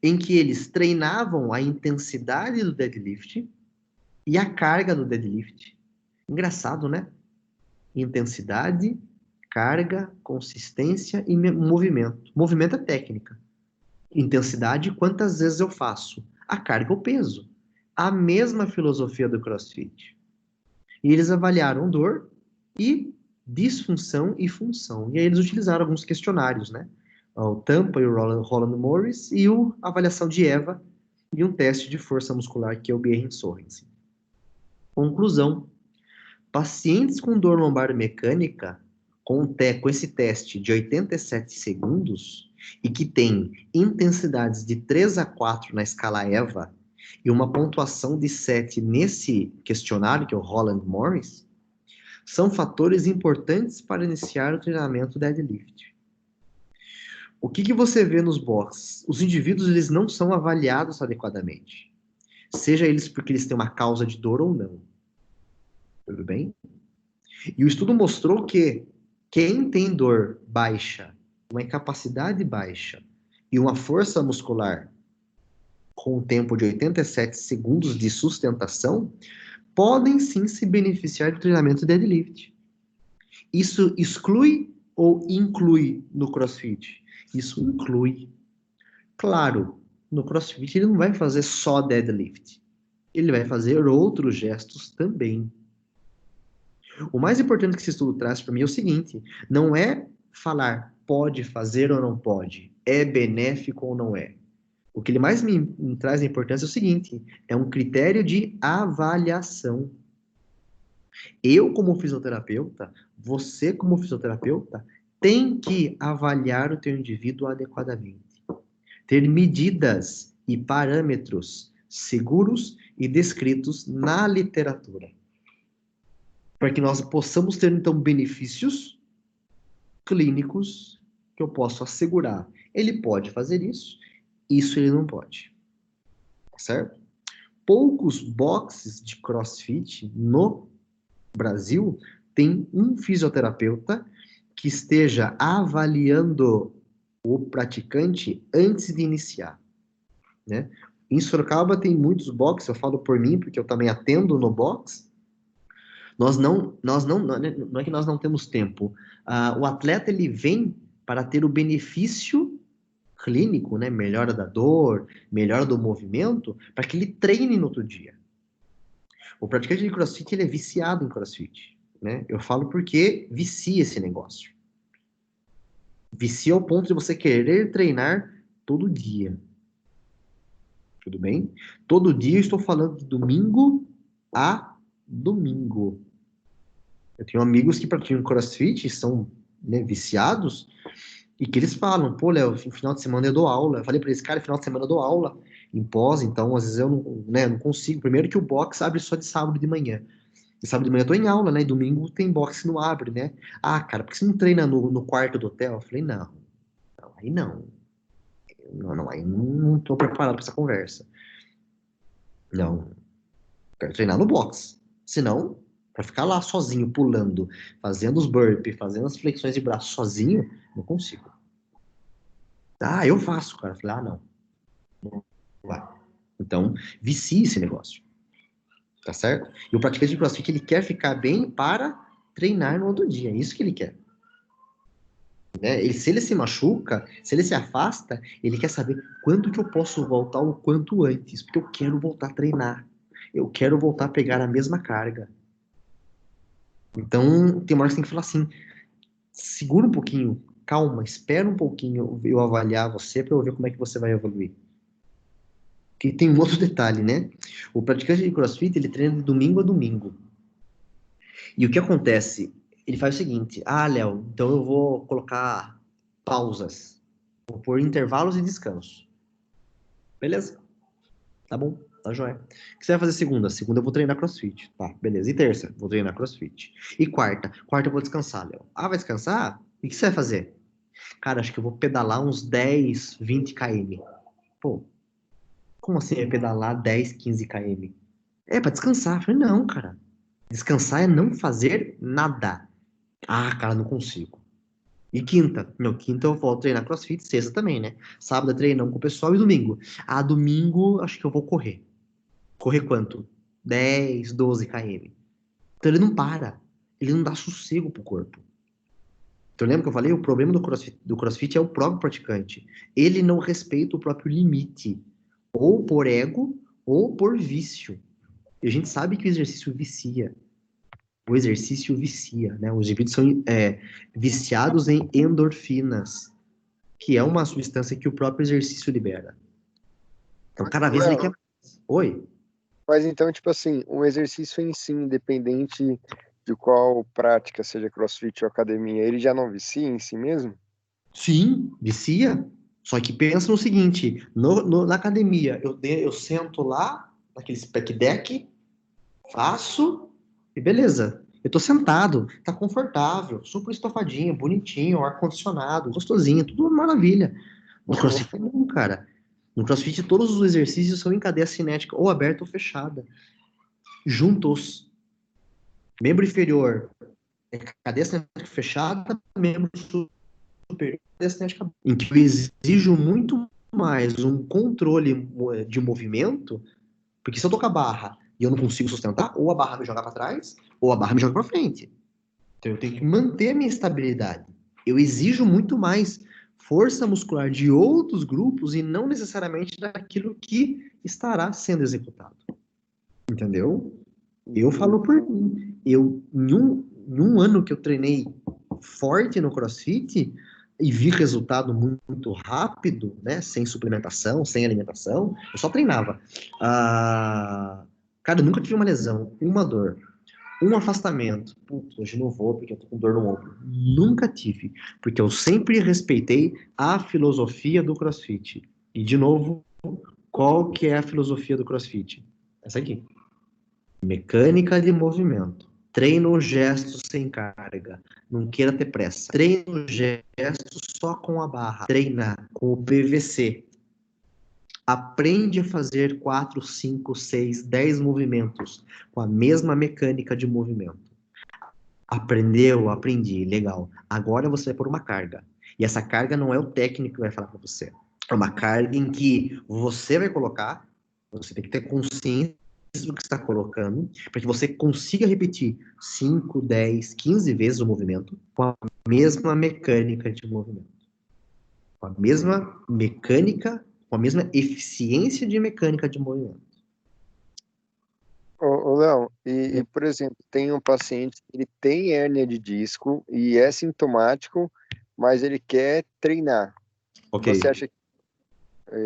em que eles treinavam a intensidade do deadlift e a carga do deadlift. Engraçado, né? Intensidade, carga, consistência e movimento. Movimento é técnica. Intensidade, quantas vezes eu faço? A carga, o peso. A mesma filosofia do CrossFit. E eles avaliaram dor e disfunção e função. E aí eles utilizaram alguns questionários, né? O Tampa e o Roland Morris e a avaliação de EVA e um teste de força muscular que é o Behren-Sorensen. Conclusão. Pacientes com dor lombar mecânica com esse teste de 87 segundos e que tem intensidades de 3 a 4 na escala EVA e uma pontuação de 7 nesse questionário, que é o Roland Morris, são fatores importantes para iniciar o treinamento deadlift. O que você vê nos boxes? Os indivíduos eles não são avaliados adequadamente, seja eles porque eles têm uma causa de dor ou não. Tudo bem? E o estudo mostrou que quem tem dor baixa, uma incapacidade baixa e uma força muscular com um tempo de 87 segundos de sustentação, podem sim se beneficiar do treinamento de deadlift. Isso exclui ou inclui no CrossFit? Isso inclui. Claro, no CrossFit ele não vai fazer só deadlift. Ele vai fazer outros gestos também. O mais importante que esse estudo traz para mim é o seguinte: não é falar pode fazer ou não pode, é benéfico ou não é. O que ele mais me traz a importância é o seguinte: é um critério de avaliação. Eu, como fisioterapeuta, você, como fisioterapeuta, tem que avaliar o teu indivíduo adequadamente. Ter medidas e parâmetros seguros e descritos na literatura. Para que nós possamos ter, então, benefícios clínicos que eu posso assegurar. Ele pode fazer isso ele não pode. Certo? Poucos boxes de CrossFit no Brasil têm um fisioterapeuta que esteja avaliando o praticante antes de iniciar, né? Em Sorocaba tem muitos boxes, eu falo por mim, porque eu também atendo no box. Não é que nós não temos tempo. O atleta, ele vem para ter o benefício clínico, né? Melhora da dor, melhora do movimento, para que ele treine no outro dia. O praticante de CrossFit, ele é viciado em CrossFit, né? Eu falo porque vicia esse negócio. Vicia ao ponto de você querer treinar todo dia. Tudo bem? Todo dia eu estou falando de domingo a domingo. Eu tenho amigos que praticam CrossFit e são, né, viciados, e que eles falam, pô, Léo, final de semana eu dou aula. Eu falei para eles, cara, final de semana eu dou aula em pós, então às vezes eu não, né, não consigo. Primeiro que o box abre só de sábado de manhã. E sábado de manhã eu tô em aula, né? E domingo tem boxe não abre, né? Ah, cara, por que você não treina no quarto do hotel? Eu falei, não, aí não. Não, aí não tô preparado para essa conversa. Não, quero treinar no box. Senão, para ficar lá sozinho, pulando, fazendo os burpees, fazendo as flexões de braço sozinho, não consigo. Ah, eu faço, cara. Eu falei, não. Não vai. Então, vicie esse negócio. Tá certo? E o praticante de CrossFit, ele quer ficar bem para treinar no outro dia. É isso que ele quer. Né? Se ele se machuca, se ele se afasta, ele quer saber quando que eu posso voltar o quanto antes, porque eu quero voltar a treinar. Eu quero voltar a pegar a mesma carga. Então, tem uma hora que você tem que falar assim, segura um pouquinho, calma, espera um pouquinho eu avaliar você para eu ver como é que você vai evoluir. Que tem um outro detalhe, né? O praticante de CrossFit, ele treina de domingo a domingo. E o que acontece? Ele faz o seguinte, Léo, então eu vou colocar pausas, vou pôr intervalos e descanso. Beleza? Tá bom, tá joia. O que você vai fazer segunda? Segunda eu vou treinar CrossFit. Tá, beleza. E terça? Vou treinar CrossFit. E quarta? Quarta eu vou descansar, Léo. Vai descansar? E o que você vai fazer? Cara, acho que eu vou pedalar uns 10, 20 km. Pô, como assim é pedalar 10, 15 km? É pra descansar. Eu falei, não, cara. Descansar é não fazer nada. Ah, cara, não consigo. E quinta? Meu, quinta eu volto a treinar CrossFit, sexta também, né? Sábado é treinão com o pessoal e domingo. Ah, domingo acho que eu vou correr. Correr quanto? 10, 12 km. Então ele não para. Ele não dá sossego pro corpo. Então lembra que eu falei? O problema do CrossFit é o próprio praticante. Ele não respeita o próprio limite. Ou por ego, ou por vício. E a gente sabe que o exercício vicia. O exercício vicia, né? Os indivíduos são viciados em endorfinas, que é uma substância que o próprio exercício libera. Então, cada vez ele Léo, quer mais. Oi? mas então, tipo assim, o exercício em si, independente de qual prática, seja CrossFit ou academia, ele já não vicia em si mesmo? Sim, vicia. Só que pensa no seguinte: na academia, eu sento lá, naquele spec deck, faço, e beleza. Eu tô sentado, tá confortável, super estofadinho, bonitinho, ar-condicionado, gostosinho, tudo maravilha. No CrossFit não, cara. No CrossFit, todos os exercícios são em cadeia cinética, ou aberta ou fechada, juntos. Membro inferior é cadeia cinética fechada, membro superior é cadeia cinética aberta. Em que eu exijo muito mais um controle de movimento, porque se eu tô com a barra e eu não consigo sustentar, ou a barra me joga para trás, ou a barra me joga para frente. Então eu tenho que manter a minha estabilidade. Eu exijo muito mais força muscular de outros grupos e não necessariamente daquilo que estará sendo executado. Entendeu? Eu falo por mim. Em um ano que eu treinei forte no CrossFit e vi resultado muito rápido, né? Sem suplementação, sem alimentação, eu só treinava. Cara, eu nunca tive uma lesão, uma dor, um afastamento. Putz, hoje não vou porque eu tô com dor no ombro. Nunca tive, porque eu sempre respeitei a filosofia do CrossFit. E, de novo, qual que é a filosofia do CrossFit? Essa aqui. Mecânica de movimento. Treino gestos sem carga. Não queira ter pressa. Treino gestos só com a barra. Treina com o PVC. Aprende a fazer 4, 5, 6, 10 movimentos com a mesma mecânica de movimento. Aprendeu? Aprendi. Legal. Agora você vai pôr uma carga. E essa carga não é o técnico que vai falar para você. É uma carga em que você vai colocar, você tem que ter consciência do que está colocando, para que você consiga repetir 5, 10, 15 vezes o movimento com a mesma mecânica de movimento. Com a mesma mecânica, com a mesma eficiência de mecânica de movimento. Ô, Léo, por exemplo, tem um paciente, ele tem hérnia de disco e é sintomático, mas ele quer treinar. Ok. Você acha que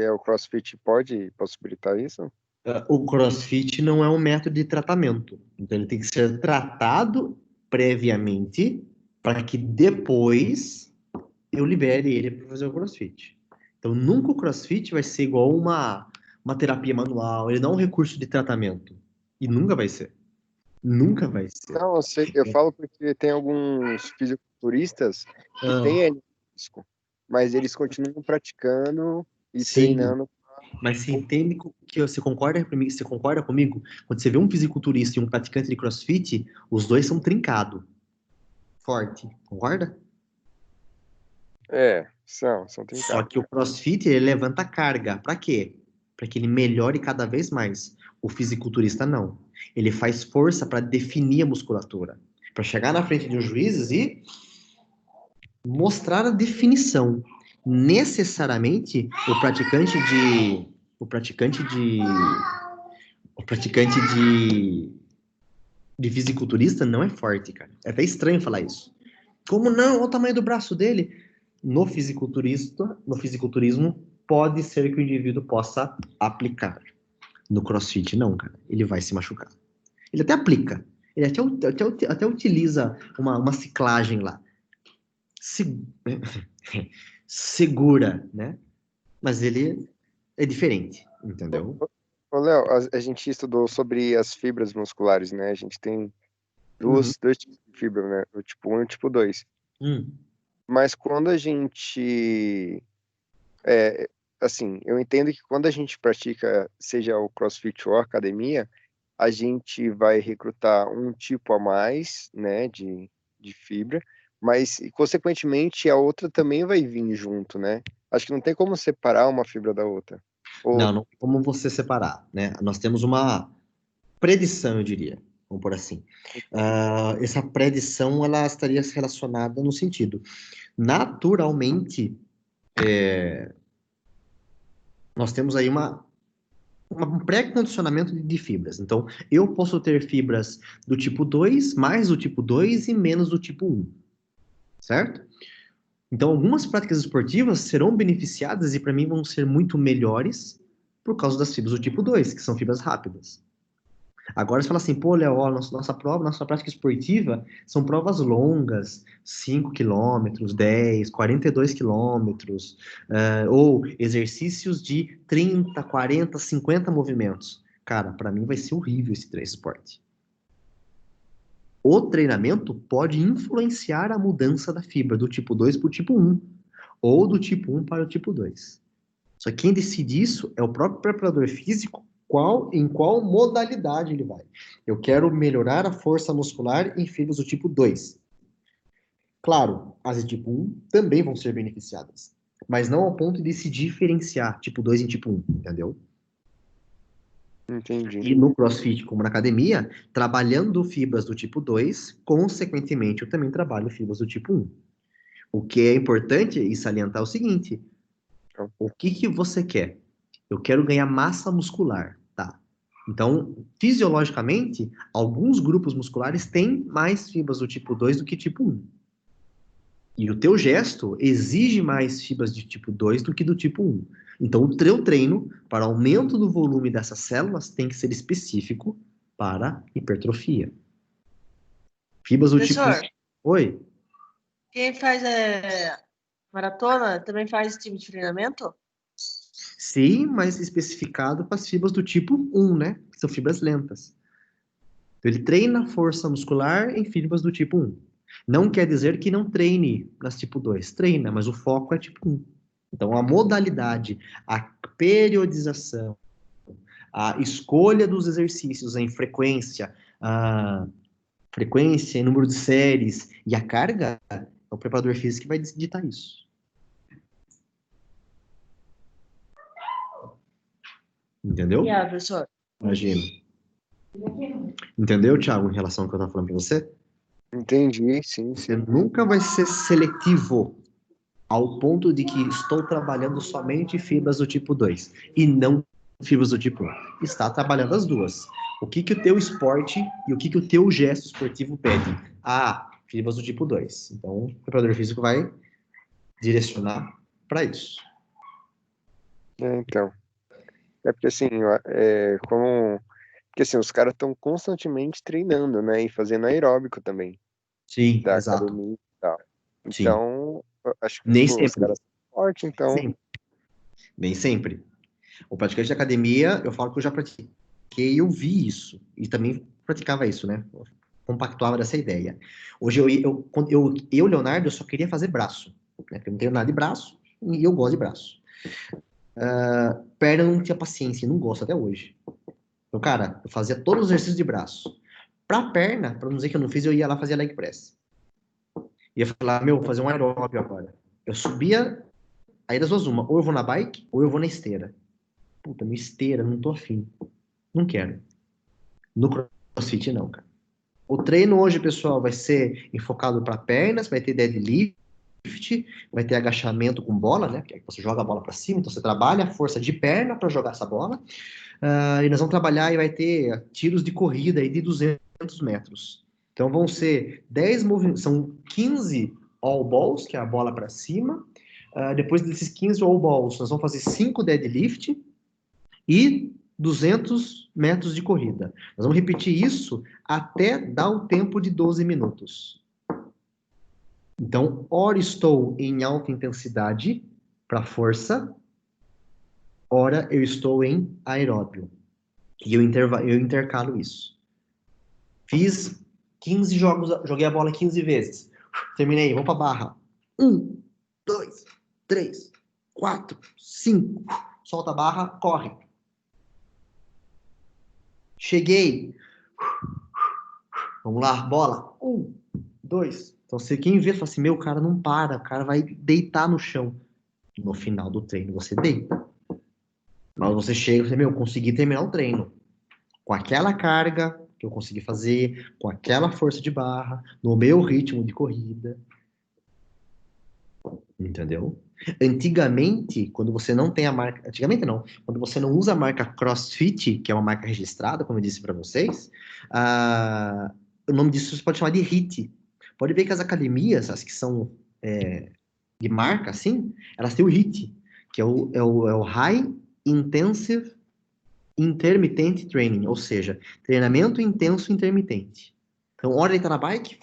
o CrossFit pode possibilitar isso? O CrossFit não é um método de tratamento. Então, ele tem que ser tratado previamente para que depois eu libere ele para fazer o CrossFit. Então, nunca o CrossFit vai ser igual uma terapia manual. Ele não é um recurso de tratamento. E nunca vai ser. Nunca vai ser. Não, eu sei, eu falo porque tem alguns fisiculturistas que Ah, têm hérnia de disco, mas eles continuam praticando e sim, treinando. mas você entende que você concorda comigo? Você concorda comigo? Quando você vê um fisiculturista e um praticante de CrossFit, os dois são trincados. Forte. Concorda? São Só trincados. que o CrossFit, ele levanta carga. Para quê? Para que ele melhore cada vez mais. O fisiculturista não. Ele faz força para definir a musculatura. Para chegar na frente de um juiz e mostrar a definição. Necessariamente, o praticante de fisiculturista não é forte, cara. É até estranho falar isso. Como não? Olha o tamanho do braço dele. No fisiculturismo, pode ser que o indivíduo possa aplicar. No CrossFit, não, cara. Ele vai se machucar. Ele até aplica. Ele até utiliza uma ciclagem lá. Se- Segura, né? Mas ele é diferente, entendeu? Ô, Léo, a gente estudou sobre as fibras musculares, né? A gente tem Uhum. dois tipos de fibra, né? O tipo 1 e o tipo 2. Hum. Mas quando a gente, assim, eu entendo que quando a gente pratica, seja o CrossFit ou a academia, a gente vai recrutar um tipo a mais, né, de fibra, mas, e, consequentemente, a outra também vai vir junto, né? Acho que não tem como separar uma fibra da outra. Ou, Não tem como você separar, né? Nós temos uma predição, eu diria, vamos por assim. Essa predição, ela estaria relacionada no sentido, naturalmente, nós temos aí um pré-condicionamento de fibras. Então, eu posso ter fibras do tipo 2, mais do tipo 2 e menos do tipo 1, certo? Então, algumas práticas esportivas serão beneficiadas e, para mim, vão ser muito melhores por causa das fibras do tipo 2, que são fibras rápidas. Agora você fala assim, pô, Léo, ó, nossa prova, nossa prática esportiva são provas longas, 5 quilômetros, 10, 42 quilômetros, ou exercícios de 30, 40, 50 movimentos. Cara, para mim vai ser horrível esse esporte. O treinamento pode influenciar a mudança da fibra do tipo 2 para o tipo 1, ou do tipo 1 para o tipo 2. Só que quem decide isso é o próprio preparador físico, em qual modalidade ele vai. Eu quero melhorar a força muscular em fibras do tipo 2. Claro, as de tipo 1 também vão ser beneficiadas, mas não ao ponto de se diferenciar tipo 2 em tipo 1, entendeu? entendi. E no CrossFit, como na academia, trabalhando fibras do tipo 2, consequentemente, eu também trabalho fibras do tipo 1. O que é importante e salientar é o seguinte: Então, o que que você quer? Eu quero ganhar massa muscular, tá? Então, fisiologicamente, alguns grupos musculares têm mais fibras do tipo 2 do que tipo 1. E o teu gesto exige mais fibras de tipo 2 do que do tipo 1. Então, o teu treino para aumento do volume dessas células tem que ser específico para hipertrofia. Fibras do tipo 1. Professor, Oi? quem faz maratona também faz esse tipo de treinamento? Sim, mas especificado para as fibras do tipo 1, né? Que são fibras lentas. Então, ele treina força muscular em fibras do tipo 1. Não quer dizer que não treine nas tipo 2. Treina, mas o foco é tipo 1. Então, a modalidade, a periodização, a escolha dos exercícios em frequência, em número de séries e a carga, é o preparador físico que vai ditar isso. Entendeu? Obrigado, professor. Imagino. Entendeu, Thiago, em relação ao que eu estava falando para você? entendi, sim, Você sim. nunca vai ser seletivo ao ponto de que estou trabalhando somente fibras do tipo 2 e não fibras do tipo 1. Está trabalhando as duas. O que que o teu esporte e o que que o teu gesto esportivo pede? Ah, fibras do tipo 2. Então, o preparador físico vai direcionar para isso. Então, é porque assim, porque assim, os caras estão constantemente treinando, né, e fazendo aeróbico também, Sim, da exato. academia e tal. Sim. Então, eu acho que, Nem pô, os sempre. caras são fortes, então, Sim. Nem sempre. O praticante de academia, eu falo que eu já pratiquei e eu vi isso. E também praticava isso, né? Eu compactuava dessa ideia. Hoje, Leonardo, eu só queria fazer braço. Né? Porque eu não tenho nada de braço e eu gosto de braço. Perna eu não tinha paciência, não gosto até hoje. Então, cara, eu fazia todos os exercícios de braço. Pra perna, pra não dizer que eu não fiz, eu ia lá fazer leg press. Ia falar, meu, vou fazer um aeróbio agora. Eu subia, aí das duas uma, ou eu vou na bike, ou eu vou na esteira. Puta, no esteira, não tô afim. Não quero. No CrossFit, não, cara. O treino hoje, pessoal, vai ser enfocado para pernas, vai ter deadlift, vai ter agachamento com bola, né? Que você joga a bola para cima, então você trabalha a força de perna para jogar essa bola. E nós vamos trabalhar e vai ter tiros de corrida aí de 200 metros. Então vão ser 10 movimentos, são 15 all balls, que é a bola para cima. Depois desses 15 all balls, nós vamos fazer 5 deadlift e 200 metros de corrida. Nós vamos repetir isso até dar o tempo de 12 minutos. Então, ora estou em alta intensidade para força, ora eu estou em aeróbio. E eu intercalo isso. Fiz 15 jogos, joguei a bola 15 vezes. Terminei, vou para barra. 1, 2, 3, 4, 5. Solta a barra, corre. Cheguei. Vamos lá, bola. 1, 2. Então, se quem vê, fala assim, meu, o cara não para, o cara vai deitar no chão. No final do treino, você deita. Mas você chega e fala, meu, consegui terminar o treino. Com aquela carga que eu consegui fazer, com aquela força de barra, no meu ritmo de corrida. Entendeu? Antigamente, quando você não tem a marca... Antigamente não. Quando você não usa a marca CrossFit, que é uma marca registrada, como eu disse para vocês, o nome disso você pode chamar de HIIT. Pode ver que as academias, as que são de marca, assim, elas têm o HIIT, que é o High Intensive Intermittent Training, ou seja, treinamento intenso intermitente. Então, hora ele tá na bike,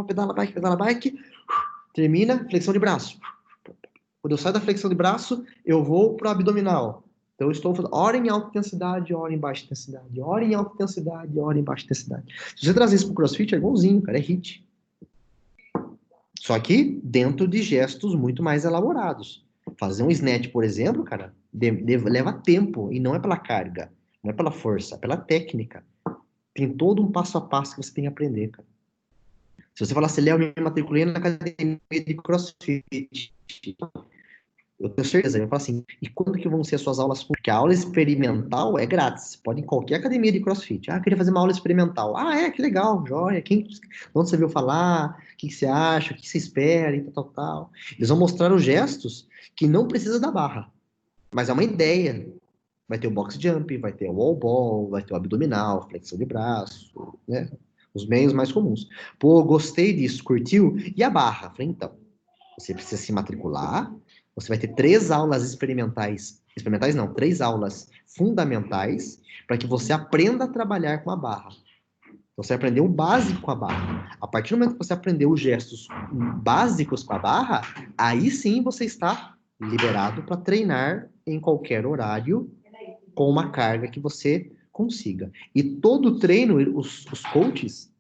pedala bike, termina, flexão de braço. Quando eu saio da flexão de braço, eu vou para o abdominal. Então, eu estou fazendo hora em alta intensidade, hora em baixa intensidade, hora em alta intensidade, hora em baixa intensidade. Se você trazer isso para o CrossFit, é igualzinho, cara, é HIIT. Só que dentro de gestos muito mais elaborados. Fazer um snatch, por exemplo, cara, leva tempo, e não é pela carga, não é pela força, é pela técnica. Tem todo um passo a passo que você tem que aprender, cara. Se você falar assim, Léo, me matriculei na academia de CrossFit, eu tenho certeza, ele vai falar assim, e quando que vão ser as suas aulas? Porque a aula experimental é grátis, pode ir em qualquer academia de CrossFit. Ah, queria fazer uma aula experimental. Ah, que legal, joia, onde você viu falar, o que você acha, o que você espera, e tal. Eles vão mostrar os gestos que não precisa da barra, mas é uma ideia. Vai ter o box jump, vai ter o wall ball, vai ter o abdominal, flexão de braço, né? Os meios mais comuns. Pô, gostei disso, curtiu? E a barra? Falei, então, você precisa se matricular, você vai ter 3 aulas experimentais não, 3 aulas fundamentais para que você aprenda a trabalhar com a barra. Você vai aprender o básico com a barra. A partir do momento que você aprendeu os gestos básicos com a barra, aí sim você está liberado para treinar em qualquer horário com uma carga que você consiga. E todo treino, os coaches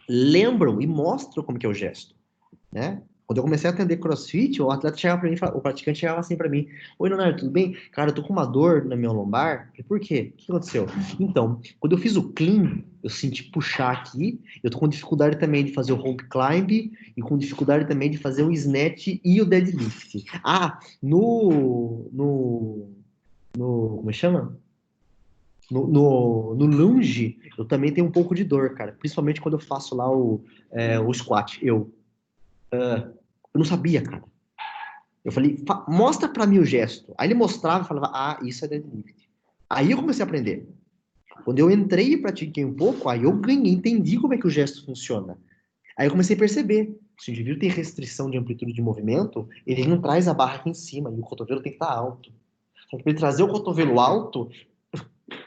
lembram e mostram como que é o gesto, né? Quando eu comecei a atender CrossFit, o atleta chegava para mim, o praticante chegava assim para mim, oi, Leonardo, tudo bem? Cara, eu tô com uma dor na minha lombar. Falei, por quê? O que aconteceu? Então, quando eu fiz o clean, eu senti puxar aqui, eu tô com dificuldade também de fazer o rope climb e com dificuldade também de fazer o snatch e o deadlift. Ah, como chama? No lunge, eu também tenho um pouco de dor, cara. Principalmente quando eu faço lá o squat. Eu não sabia, cara. Eu falei, mostra pra mim o gesto. Aí ele mostrava e falava, ah, isso é deadlift. Aí eu comecei a aprender. Quando eu entrei e pratiquei um pouco, aí eu ganhei, entendi como é que o gesto funciona. Aí eu comecei a perceber, se o indivíduo tem restrição de amplitude de movimento, ele não traz a barra aqui em cima, e o cotovelo tem que estar alto. Só que para ele trazer o cotovelo alto,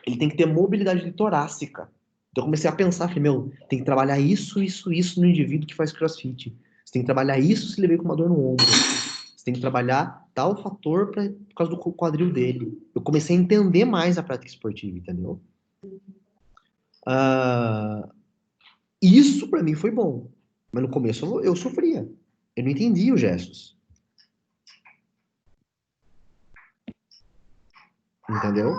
ele tem que ter mobilidade torácica. Então eu comecei a pensar, falei, meu, tem que trabalhar isso no indivíduo que faz crossfit. Você tem que trabalhar isso se ele veio com uma dor no ombro. Você tem que trabalhar tal fator por causa do quadril dele. Eu comecei a entender mais a prática esportiva, entendeu? Isso para mim foi bom. Mas no começo eu sofria. Eu não entendia os gestos. Entendeu?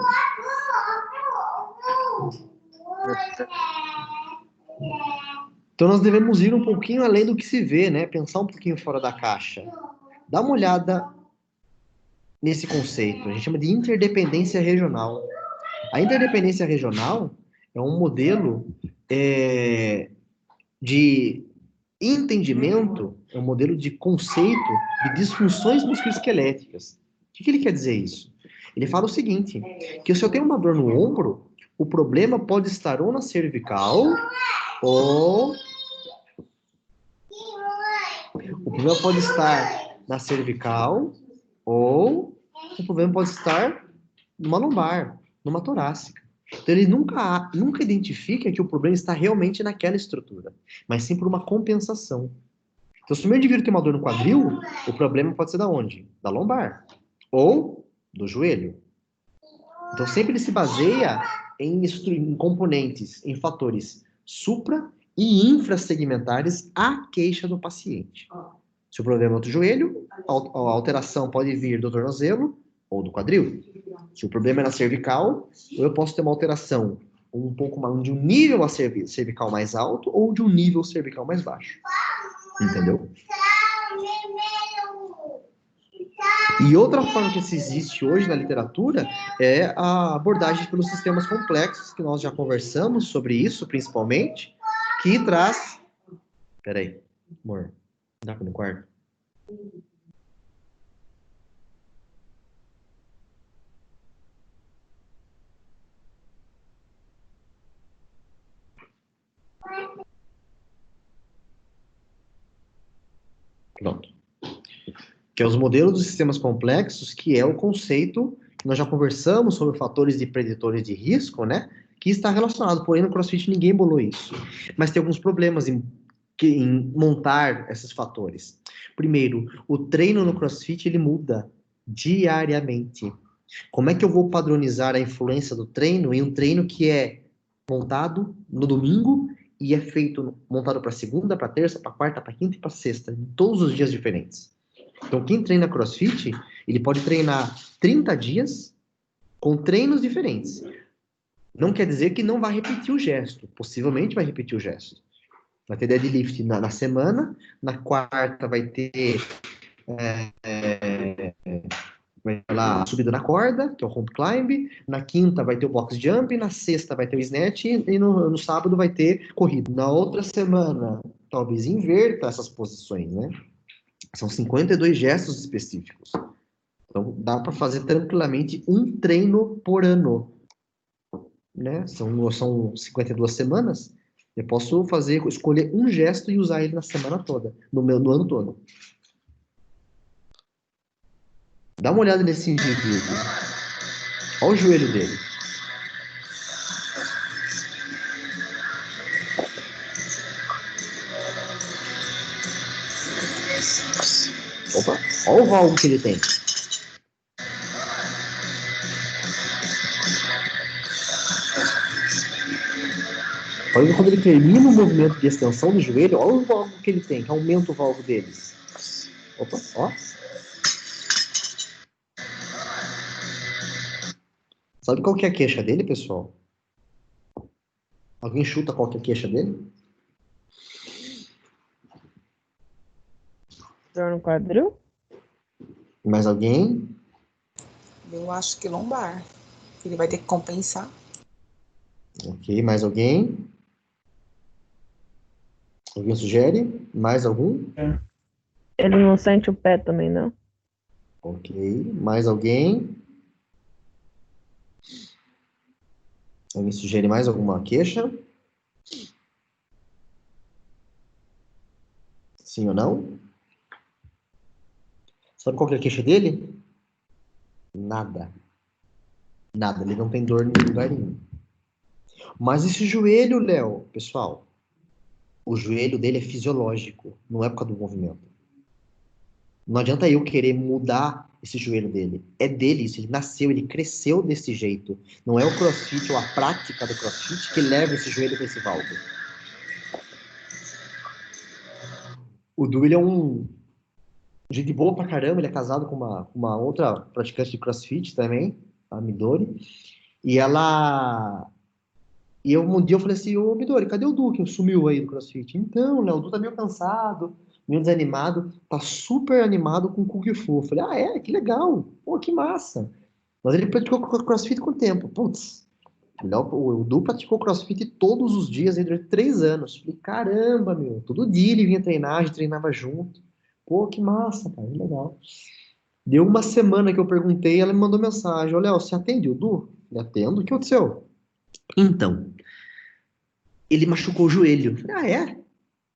Então nós devemos ir um pouquinho além do que se vê, né? Pensar um pouquinho fora da caixa. Dá uma olhada nesse conceito. A gente chama de interdependência regional. A interdependência regional é um modelo de entendimento, é um modelo de conceito de disfunções musculoesqueléticas. O que ele quer dizer isso? Ele fala o seguinte, que se eu tenho uma dor no ombro, o problema pode estar ou na cervical, ou... O problema pode estar na cervical, ou o problema pode estar numa lombar, numa torácica. Então, ele nunca identifica que o problema está realmente naquela estrutura, mas sim por uma compensação. Então, se o meu indivíduo tem uma dor no quadril, o problema pode ser da onde? Da lombar. Ou do joelho. Então, sempre ele se baseia em componentes, em fatores supra e infrasegmentares à queixa do paciente. Se o problema é do joelho, a alteração pode vir do tornozelo ou do quadril. Se o problema é na cervical, eu posso ter uma alteração um pouco mais, de um nível cervical mais alto ou de um nível cervical mais baixo. Entendeu? E outra forma que se existe hoje na literatura é a abordagem pelos sistemas complexos, que nós já conversamos sobre isso, principalmente, que traz... Peraí, amor, dá para no quarto? Pronto. Que é os modelos dos sistemas complexos, que é o conceito que nós já conversamos sobre fatores de preditores de risco, né? Que está relacionado, porém no CrossFit ninguém bolou isso. Mas tem alguns problemas em montar esses fatores. Primeiro, o treino no CrossFit ele muda diariamente. Como é que eu vou padronizar a influência do treino em um treino que é montado no domingo e é feito montado para segunda, para terça, para quarta, para quinta e para sexta, em todos os dias diferentes? Então, quem treina CrossFit, ele pode treinar 30 dias com treinos diferentes. Não quer dizer que não vai repetir o gesto. Possivelmente vai repetir o gesto. Vai ter deadlift na semana, na quarta vai ter vai ter lá a subida na corda, que é o rope climb, na quinta vai ter o box jump, na sexta vai ter o snatch e no sábado vai ter corrida. Na outra semana, talvez inverta essas posições, né? São 52 gestos específicos. Então, dá para fazer tranquilamente um treino por ano. Né? São 52 semanas. Eu posso escolher um gesto e usar ele na semana toda, no ano todo. Dá uma olhada nesse indivíduo. Olha o joelho dele. Opa, olha o valgo que ele tem. Olha quando ele termina o movimento de extensão do joelho, olha o valgo que ele tem, que aumenta o valgo deles. Opa, ó. Sabe qual que é a queixa dele, pessoal? Alguém chuta qual que é a queixa dele? Dor no quadril? Mais alguém? Eu acho que lombar. Ele vai ter que compensar. Ok, mais alguém? Alguém sugere? Mais algum? Ele não sente o pé também, não? Ok, mais alguém? Alguém sugere mais alguma queixa? Sim ou não? Sabe qual que é a queixa dele? Nada. Nada, ele não tem dor em lugar nenhum. Mas esse joelho, Léo, pessoal, o joelho dele é fisiológico, não é por causa do movimento. Não adianta eu querer mudar esse joelho dele. É dele isso, ele nasceu, ele cresceu desse jeito. Não é o CrossFit ou a prática do CrossFit que leva esse joelho para esse valgo. O Du, ele é gente boa pra caramba, ele é casado com uma outra praticante de CrossFit também, a Midori. E um dia eu falei assim, ô Midori, cadê o Du que sumiu aí do CrossFit? Então, Léo, o Du tá meio cansado, meio desanimado, tá super animado com o Kung Fu. Eu falei, ah, é? Que legal. Pô, que massa. Mas ele praticou CrossFit com o tempo. Putz, o Du praticou CrossFit todos os dias aí durante 3 anos. Falei, caramba, meu, todo dia ele vinha treinar, a gente treinava junto. Pô, que massa, cara, que legal. Deu uma semana que eu perguntei, ela me mandou mensagem, ô Léo, você atende o Du? Eu atendo, o que aconteceu? Então, ele machucou o joelho. Eu falei, ah, é?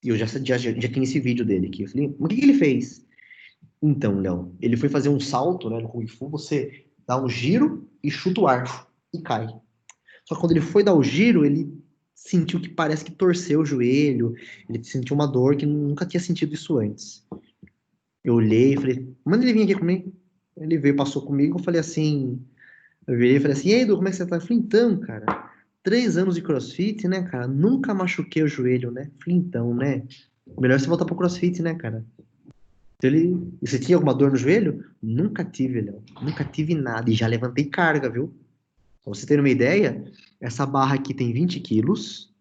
E eu já tinha esse vídeo dele aqui. Eu falei, o que ele fez? Então, Léo, ele foi fazer um salto, né, no Kung Fu, você dá um giro e chuta o ar, e cai. Só que quando ele foi dar o giro, ele sentiu que parece que torceu o joelho, ele sentiu uma dor que nunca tinha sentido isso antes. Eu olhei e falei, manda ele vir aqui comigo. Ele veio, passou comigo, eu falei assim, eu virei e falei assim, e aí, Edu, como é que você tá? Eu falei, então, cara, 3 anos de CrossFit, né, cara? Nunca machuquei o joelho, né? Eu falei, então, né? Melhor você voltar pro CrossFit, né, cara? Então e você tinha alguma dor no joelho? Nunca tive, Léo. Nunca tive nada. E já levantei carga, viu? Pra você ter uma ideia, essa barra aqui tem 20 quilos.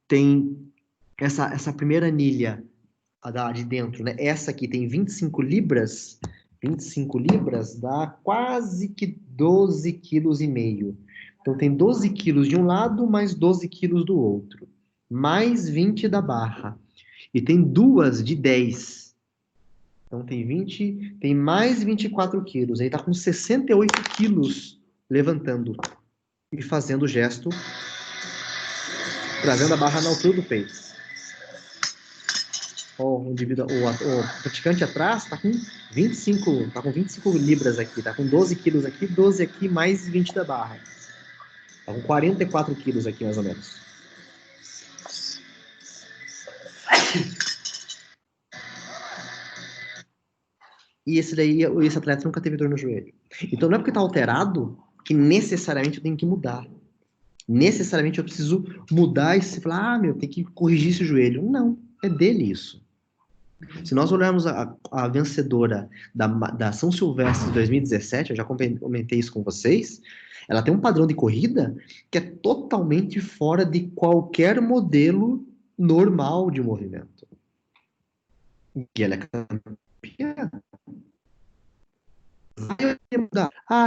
Tem essa primeira anilha de dentro, né? Essa aqui tem 25 libras. 25 libras dá quase que 12 quilos e meio. Então tem 12 quilos de um lado, mais 12 quilos do outro. Mais 20 da barra. E tem duas de 10. Então tem 20, tem mais 24 quilos. Aí tá com 68 quilos levantando e fazendo o gesto, trazendo a barra na altura do peito. O praticante atrás tá com 25 libras aqui, tá com 12 quilos aqui, 12 aqui, mais 20 da barra. Tá com 44 quilos aqui, mais ou menos. E esse atleta nunca teve dor no joelho. Então não é porque tá alterado que necessariamente eu tenho que mudar. Necessariamente eu preciso mudar e se falar, tem que corrigir esse joelho. Não, é dele isso. Se nós olharmos a vencedora da São Silvestre de 2017, eu já comentei isso com vocês, ela tem um padrão de corrida que é totalmente fora de qualquer modelo normal de movimento. E ela é campeã.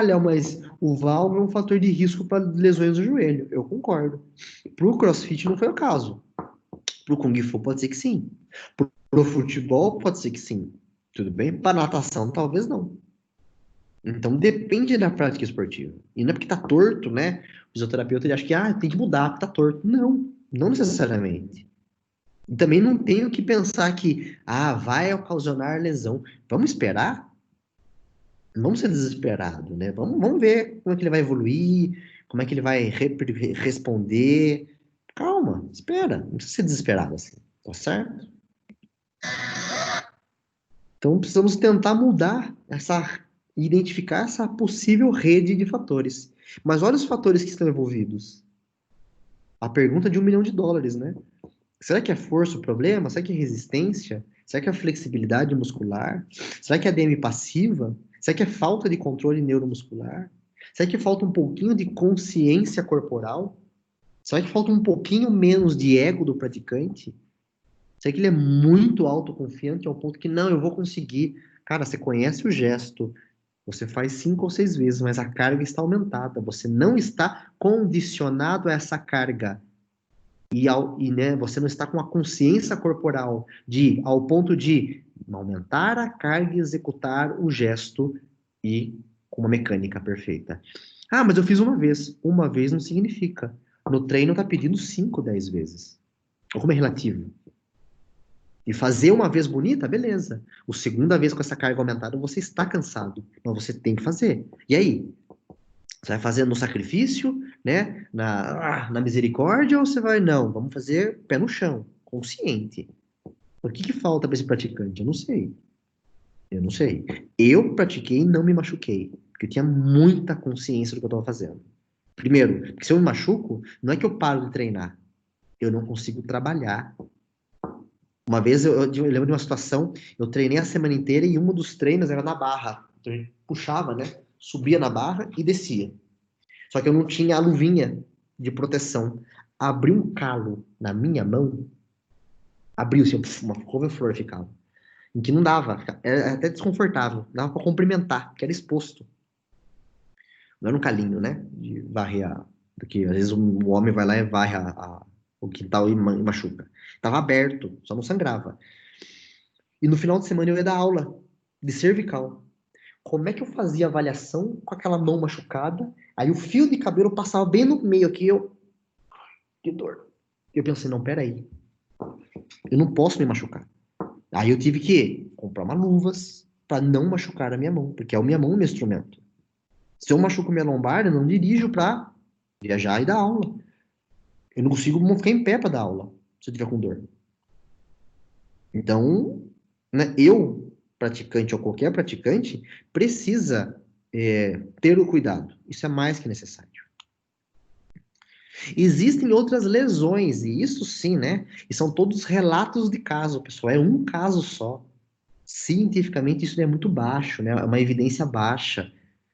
Léo, mas o valgo é um fator de risco para lesões do joelho. Eu concordo. Para o CrossFit não foi o caso. Para o Kung Fu pode ser que sim. Para o futebol pode ser que sim. Tudo bem? Para natação talvez não. Então depende da prática esportiva. E não é porque tá torto, né? O fisioterapeuta acha que tem que mudar porque tá torto. Não, não necessariamente. E também não tenho que pensar que vai ocasionar lesão. Vamos esperar? Vamos ser desesperados, né? Vamos ver como é que ele vai evoluir, como é que ele vai responder. Calma, espera. Não precisa ser desesperado assim, tá certo? Então precisamos tentar mudar identificar essa possível rede de fatores. Mas olha os fatores que estão envolvidos. A pergunta de $1 milhão, né? Será que é força o problema? Será que é resistência? Será que é flexibilidade muscular? Será que é ADM passiva? Será que é falta de controle neuromuscular? Será que falta um pouquinho de consciência corporal? Será que falta um pouquinho menos de ego do praticante? Será que ele é muito autoconfiante ao ponto que, não, eu vou conseguir. Cara, você conhece o gesto, você faz 5 ou 6 vezes, mas a carga está aumentada. Você não está condicionado a essa carga. Né, você não está com a consciência corporal ao ponto de aumentar a carga e executar o gesto e com uma mecânica perfeita. Mas eu fiz uma vez. Uma vez não significa. No treino tá pedindo 5, 10 vezes. Como é relativo. E fazer uma vez bonita, beleza. A segunda vez com essa carga aumentada, você está cansado. Mas você tem que fazer. E aí? Você vai fazer no sacrifício, né? Na misericórdia, ou você vai, não, vamos fazer pé no chão, consciente. O que falta para esse praticante? Eu não sei. Eu pratiquei e não me machuquei, porque eu tinha muita consciência do que eu estava fazendo. Primeiro, porque se eu me machuco, não é que eu paro de treinar. Eu não consigo trabalhar. Uma vez, eu lembro de uma situação, eu treinei a semana inteira e um dos treinos era na barra. Então a gente puxava, né? Subia na barra e descia. Só que eu não tinha a luvinha de proteção. Abriu um calo na minha mão, abriu-se uma couve-flor ficava. Em que não dava, era até desconfortável. Dava para cumprimentar, porque era exposto. Não era um calinho, né? De varrer porque às vezes o homem vai lá e varre o quintal e machuca. Tava aberto, só não sangrava. E no final de semana eu ia dar aula de cervical. Como é que eu fazia avaliação com aquela mão machucada? Aí o fio de cabelo passava bem no meio aqui, que dor. Eu pensei, não, peraí. Eu não posso me machucar. Aí eu tive que comprar uma luvas para não machucar a minha mão, porque é a minha mão no instrumento. Se eu machuco minha lombar, eu não dirijo para viajar e dar aula. Eu não consigo ficar em pé para dar aula, se eu tiver com dor. Então, né, praticante ou qualquer praticante, precisa ter o cuidado. Isso é mais que necessário. Existem outras lesões, e isso sim, né? E são todos relatos de caso, pessoal. É um caso só. cientificamente isso é muito baixo, né? É uma evidência baixa.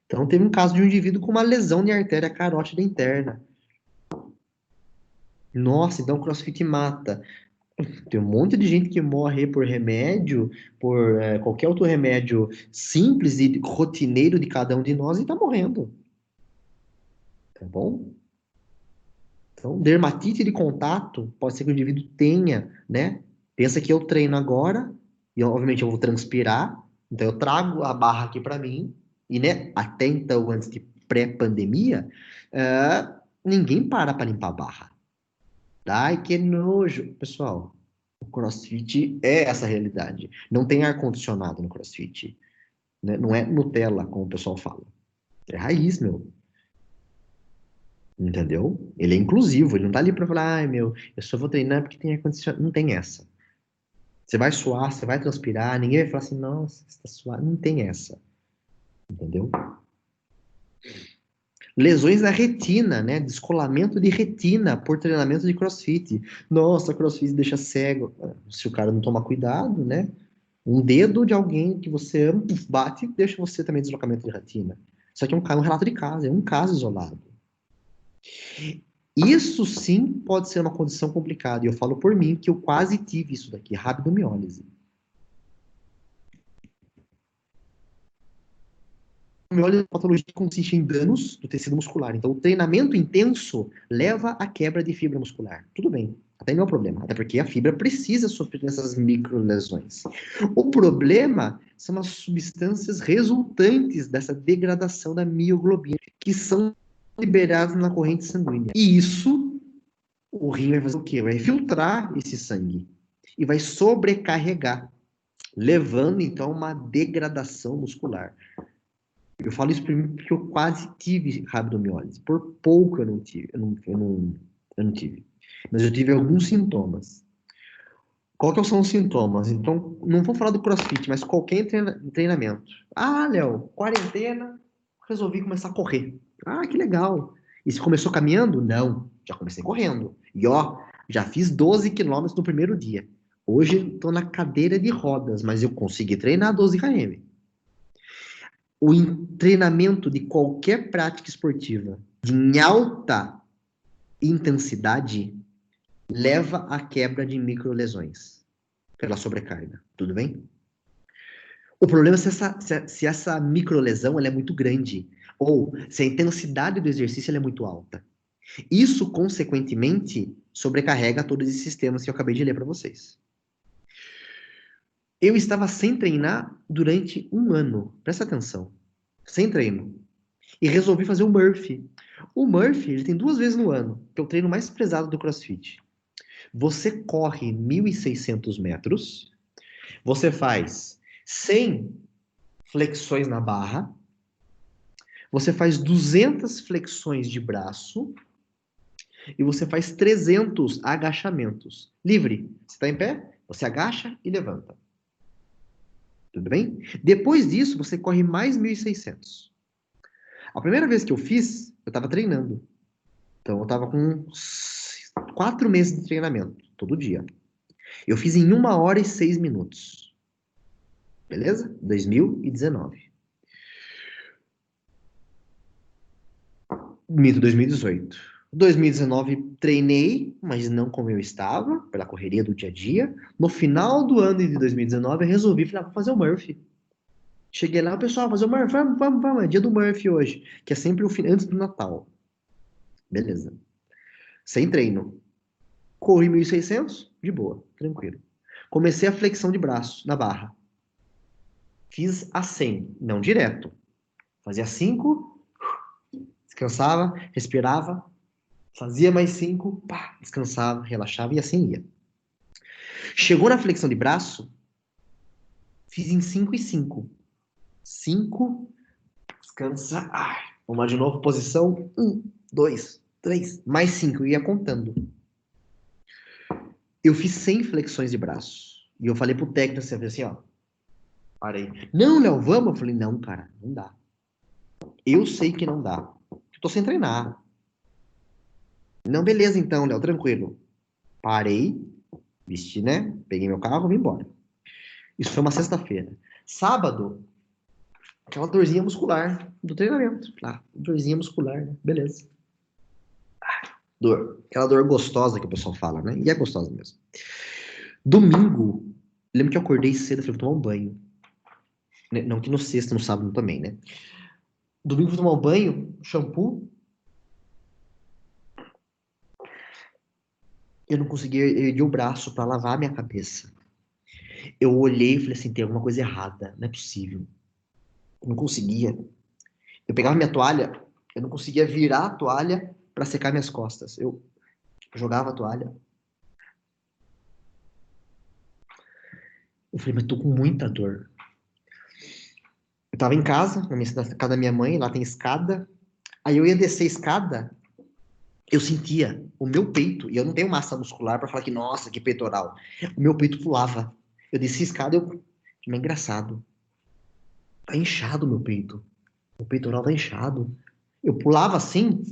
Então, teve um caso de um indivíduo com uma lesão de artéria carótida interna. Nossa, então o CrossFit mata. Tem um monte de gente que morre por remédio, por qualquer outro remédio simples e rotineiro de cada um de nós e tá morrendo. Tá bom? Então, dermatite de contato, pode ser que o indivíduo tenha, né? Pensa que eu treino agora, e obviamente eu vou transpirar, então eu trago a barra aqui para mim, e né, até então, antes de pré-pandemia, ninguém para limpar a barra. Ai, que nojo. Pessoal, o CrossFit é essa realidade. Não tem ar-condicionado no CrossFit. Né? Não é Nutella, como o pessoal fala. É raiz, meu. Entendeu? Ele é inclusivo, ele não tá ali pra falar, ai meu, eu só vou treinar porque tem ar-condicionado. Não tem essa. Você vai suar, você vai transpirar, ninguém vai falar assim, nossa, você tá suado. Não tem essa. Entendeu? Lesões da retina, né? Descolamento de retina por treinamento de CrossFit. Nossa, CrossFit deixa cego. Se o cara não tomar cuidado, né? Um dedo de alguém que você ama, bate, deixa você também deslocamento de retina. Isso aqui é um relato de caso, é um caso isolado. Isso sim pode ser uma condição complicada. E eu falo por mim que eu quase tive isso daqui, rabdomiólise. Rabdomiólise é uma patologia que consiste em danos do tecido muscular. Então, o treinamento intenso leva à quebra de fibra muscular. Tudo bem, até não é um problema. Até porque a fibra precisa sofrer essas microlesões. O problema são as substâncias resultantes dessa degradação da mioglobina, que são liberadas na corrente sanguínea. E isso, o rim vai fazer o quê? Vai filtrar esse sangue e vai sobrecarregar, levando então a uma degradação muscular. Eu falo isso porque eu quase tive rabdomiólise. Por pouco eu não tive. Eu não tive. Mas eu tive alguns sintomas. Qual que são os sintomas? Então, não vou falar do CrossFit, mas qualquer treinamento. Ah, Léo, quarentena, resolvi começar a correr. Ah, que legal. E você começou caminhando? Não, já comecei correndo. E ó, já fiz 12 quilômetros no primeiro dia. Hoje estou na cadeira de rodas, mas eu consegui treinar 12 km. O treinamento de qualquer prática esportiva em alta intensidade leva à quebra de microlesões pela sobrecarga. Tudo bem? O problema é se essa microlesão ela é muito grande ou se a intensidade do exercício ela é muito alta. Isso, consequentemente, sobrecarrega todos esses sistemas que eu acabei de ler para vocês. Eu estava sem treinar durante um ano. Presta atenção. Sem treino. E resolvi fazer o Murphy. O Murphy, ele tem 2 vezes no ano, que é o treino mais pesado do CrossFit. Você corre 1.600 metros, você faz 100 flexões na barra, você faz 200 flexões de braço e você faz 300 agachamentos. Livre. Você está em pé, você agacha e levanta. Tudo bem? Depois disso, você corre mais 1.600. A primeira vez que eu fiz, eu estava treinando. Então, eu estava com 4 meses de treinamento, todo dia. Eu fiz em 1 hora e 6 minutos. Beleza? 2019. Mito 2018. 2019 treinei, mas não como eu estava, pela correria do dia a dia. No final do ano de 2019, eu resolvi fazer o Murphy. Cheguei lá, o pessoal, fazer o Murphy, vamos, é dia do Murphy hoje, que é sempre antes do Natal. Beleza. Sem treino. Corri 1.600, de boa, tranquilo. Comecei a flexão de braço na barra. Fiz a 100, não direto. Fazia 5, descansava, respirava, fazia mais 5, pá, descansava, relaxava e assim ia. Chegou na flexão de braço, fiz em 5 e 5. 5, descansa, vamos lá de novo, posição, 1, 2, 3, mais 5, ia contando. Eu fiz 100 flexões de braço. E eu falei pro técnico assim, ó, parei. Não, Léo, vamos? Eu falei, não, cara, não dá. Eu sei que não dá. Eu tô sem treinar. Não, beleza então, Léo, tranquilo. Parei, vesti, né? Peguei meu carro, vim embora. Isso foi uma sexta-feira. Sábado, aquela dorzinha muscular do treinamento. Dorzinha muscular, né? Beleza. Dor. Aquela dor gostosa que o pessoal fala, né? E é gostosa mesmo. Domingo, lembro que eu acordei cedo, falei, vou tomar um banho. Não que no sexta, no sábado também, né? Domingo fui tomar um banho, shampoo. Eu não conseguia erguer o braço para lavar a minha cabeça. Eu olhei e falei assim, tem alguma coisa errada, não é possível. Eu não conseguia. Eu pegava minha toalha, eu não conseguia virar a toalha para secar minhas costas. Eu jogava a toalha. Eu falei, mas tô com muita dor. Eu tava em casa, na casa da minha mãe, lá tem escada. Aí eu ia descer a escada, eu sentia o meu peito, e eu não tenho massa muscular para falar que, nossa, que peitoral. O meu peito pulava. Eu desci a escada, mas é engraçado. Tá inchado o meu peito. O peitoral tá inchado. Eu pulava assim,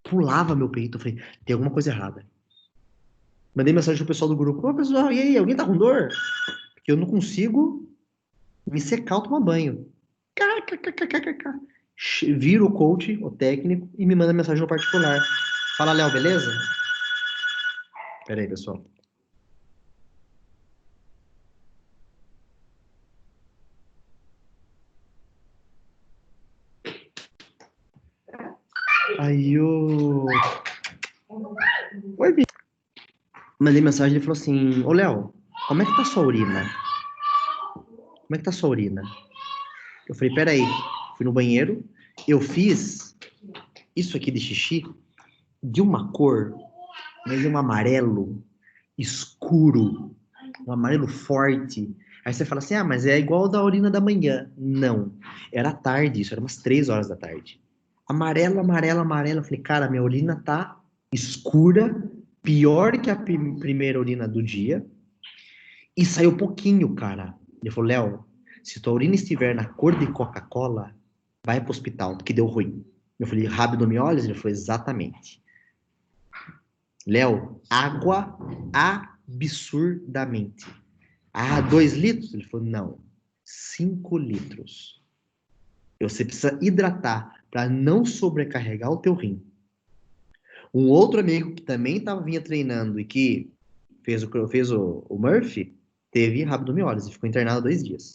pulava meu peito. Eu falei, tem alguma coisa errada. Mandei mensagem pro pessoal do grupo. Ô, pessoal, e aí, alguém tá com dor? Porque eu não consigo me secar ou tomar banho. KKKKKK. Vira o coach, o técnico, e me manda mensagem no particular. Fala, Léo, beleza? Pera aí, pessoal. Aí o... Oi, Bi. Mandei mensagem, ele falou assim, ô, Léo, como é que tá sua urina? Como é que tá sua urina? Eu falei, peraí. Fui no banheiro, eu fiz isso aqui de xixi de uma cor, mas de um amarelo escuro, um amarelo forte. Aí você fala assim, ah, mas é igual da urina da manhã. Não, era tarde, isso era umas 3 horas da tarde. Amarelo, amarelo, amarelo. Eu falei, cara, minha urina tá escura, pior que a primeira urina do dia, e saiu pouquinho, cara. Ele falou, Léo, se tua urina estiver na cor de Coca-Cola, vai pro hospital, porque deu ruim. Eu falei, rabdomiólise? Ele falou, exatamente. Léo, água absurdamente. Ah, 2 litros? Ele falou, não, 5 litros. Você precisa hidratar para não sobrecarregar o teu rim. Um outro amigo que também vinha treinando e que fez o Murphy, teve rabdomiólise, ficou internado 2 dias.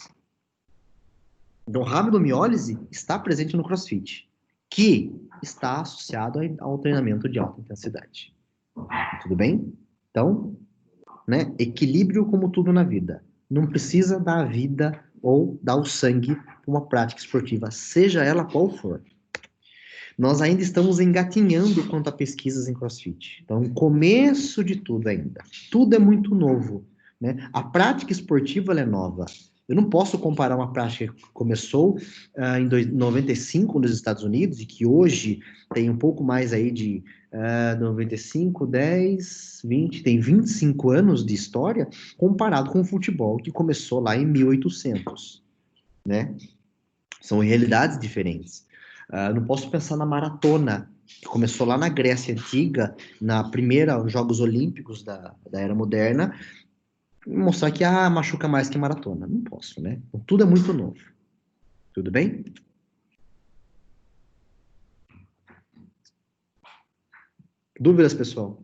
Então, rabdomiólise está presente no CrossFit, que está associado ao treinamento de alta intensidade. Tudo bem? Então, né, equilíbrio como tudo na vida. Não precisa dar a vida ou dar o sangue para uma prática esportiva, seja ela qual for. Nós ainda estamos engatinhando quanto a pesquisas em CrossFit. Então, no começo de tudo ainda. Tudo é muito novo, né? A prática esportiva ela é nova. Eu não posso comparar uma prática que começou em 95 nos Estados Unidos e que hoje tem um pouco mais aí de 95, 10, 20, tem 25 anos de história, comparado com o futebol que começou lá em 1800, né? São realidades diferentes. Não posso pensar na maratona, que começou lá na Grécia Antiga, na primeira Jogos Olímpicos da Era Moderna, e mostrar que machuca mais que maratona. Não posso, né? Então, tudo é muito novo. Tudo bem? Dúvidas, pessoal?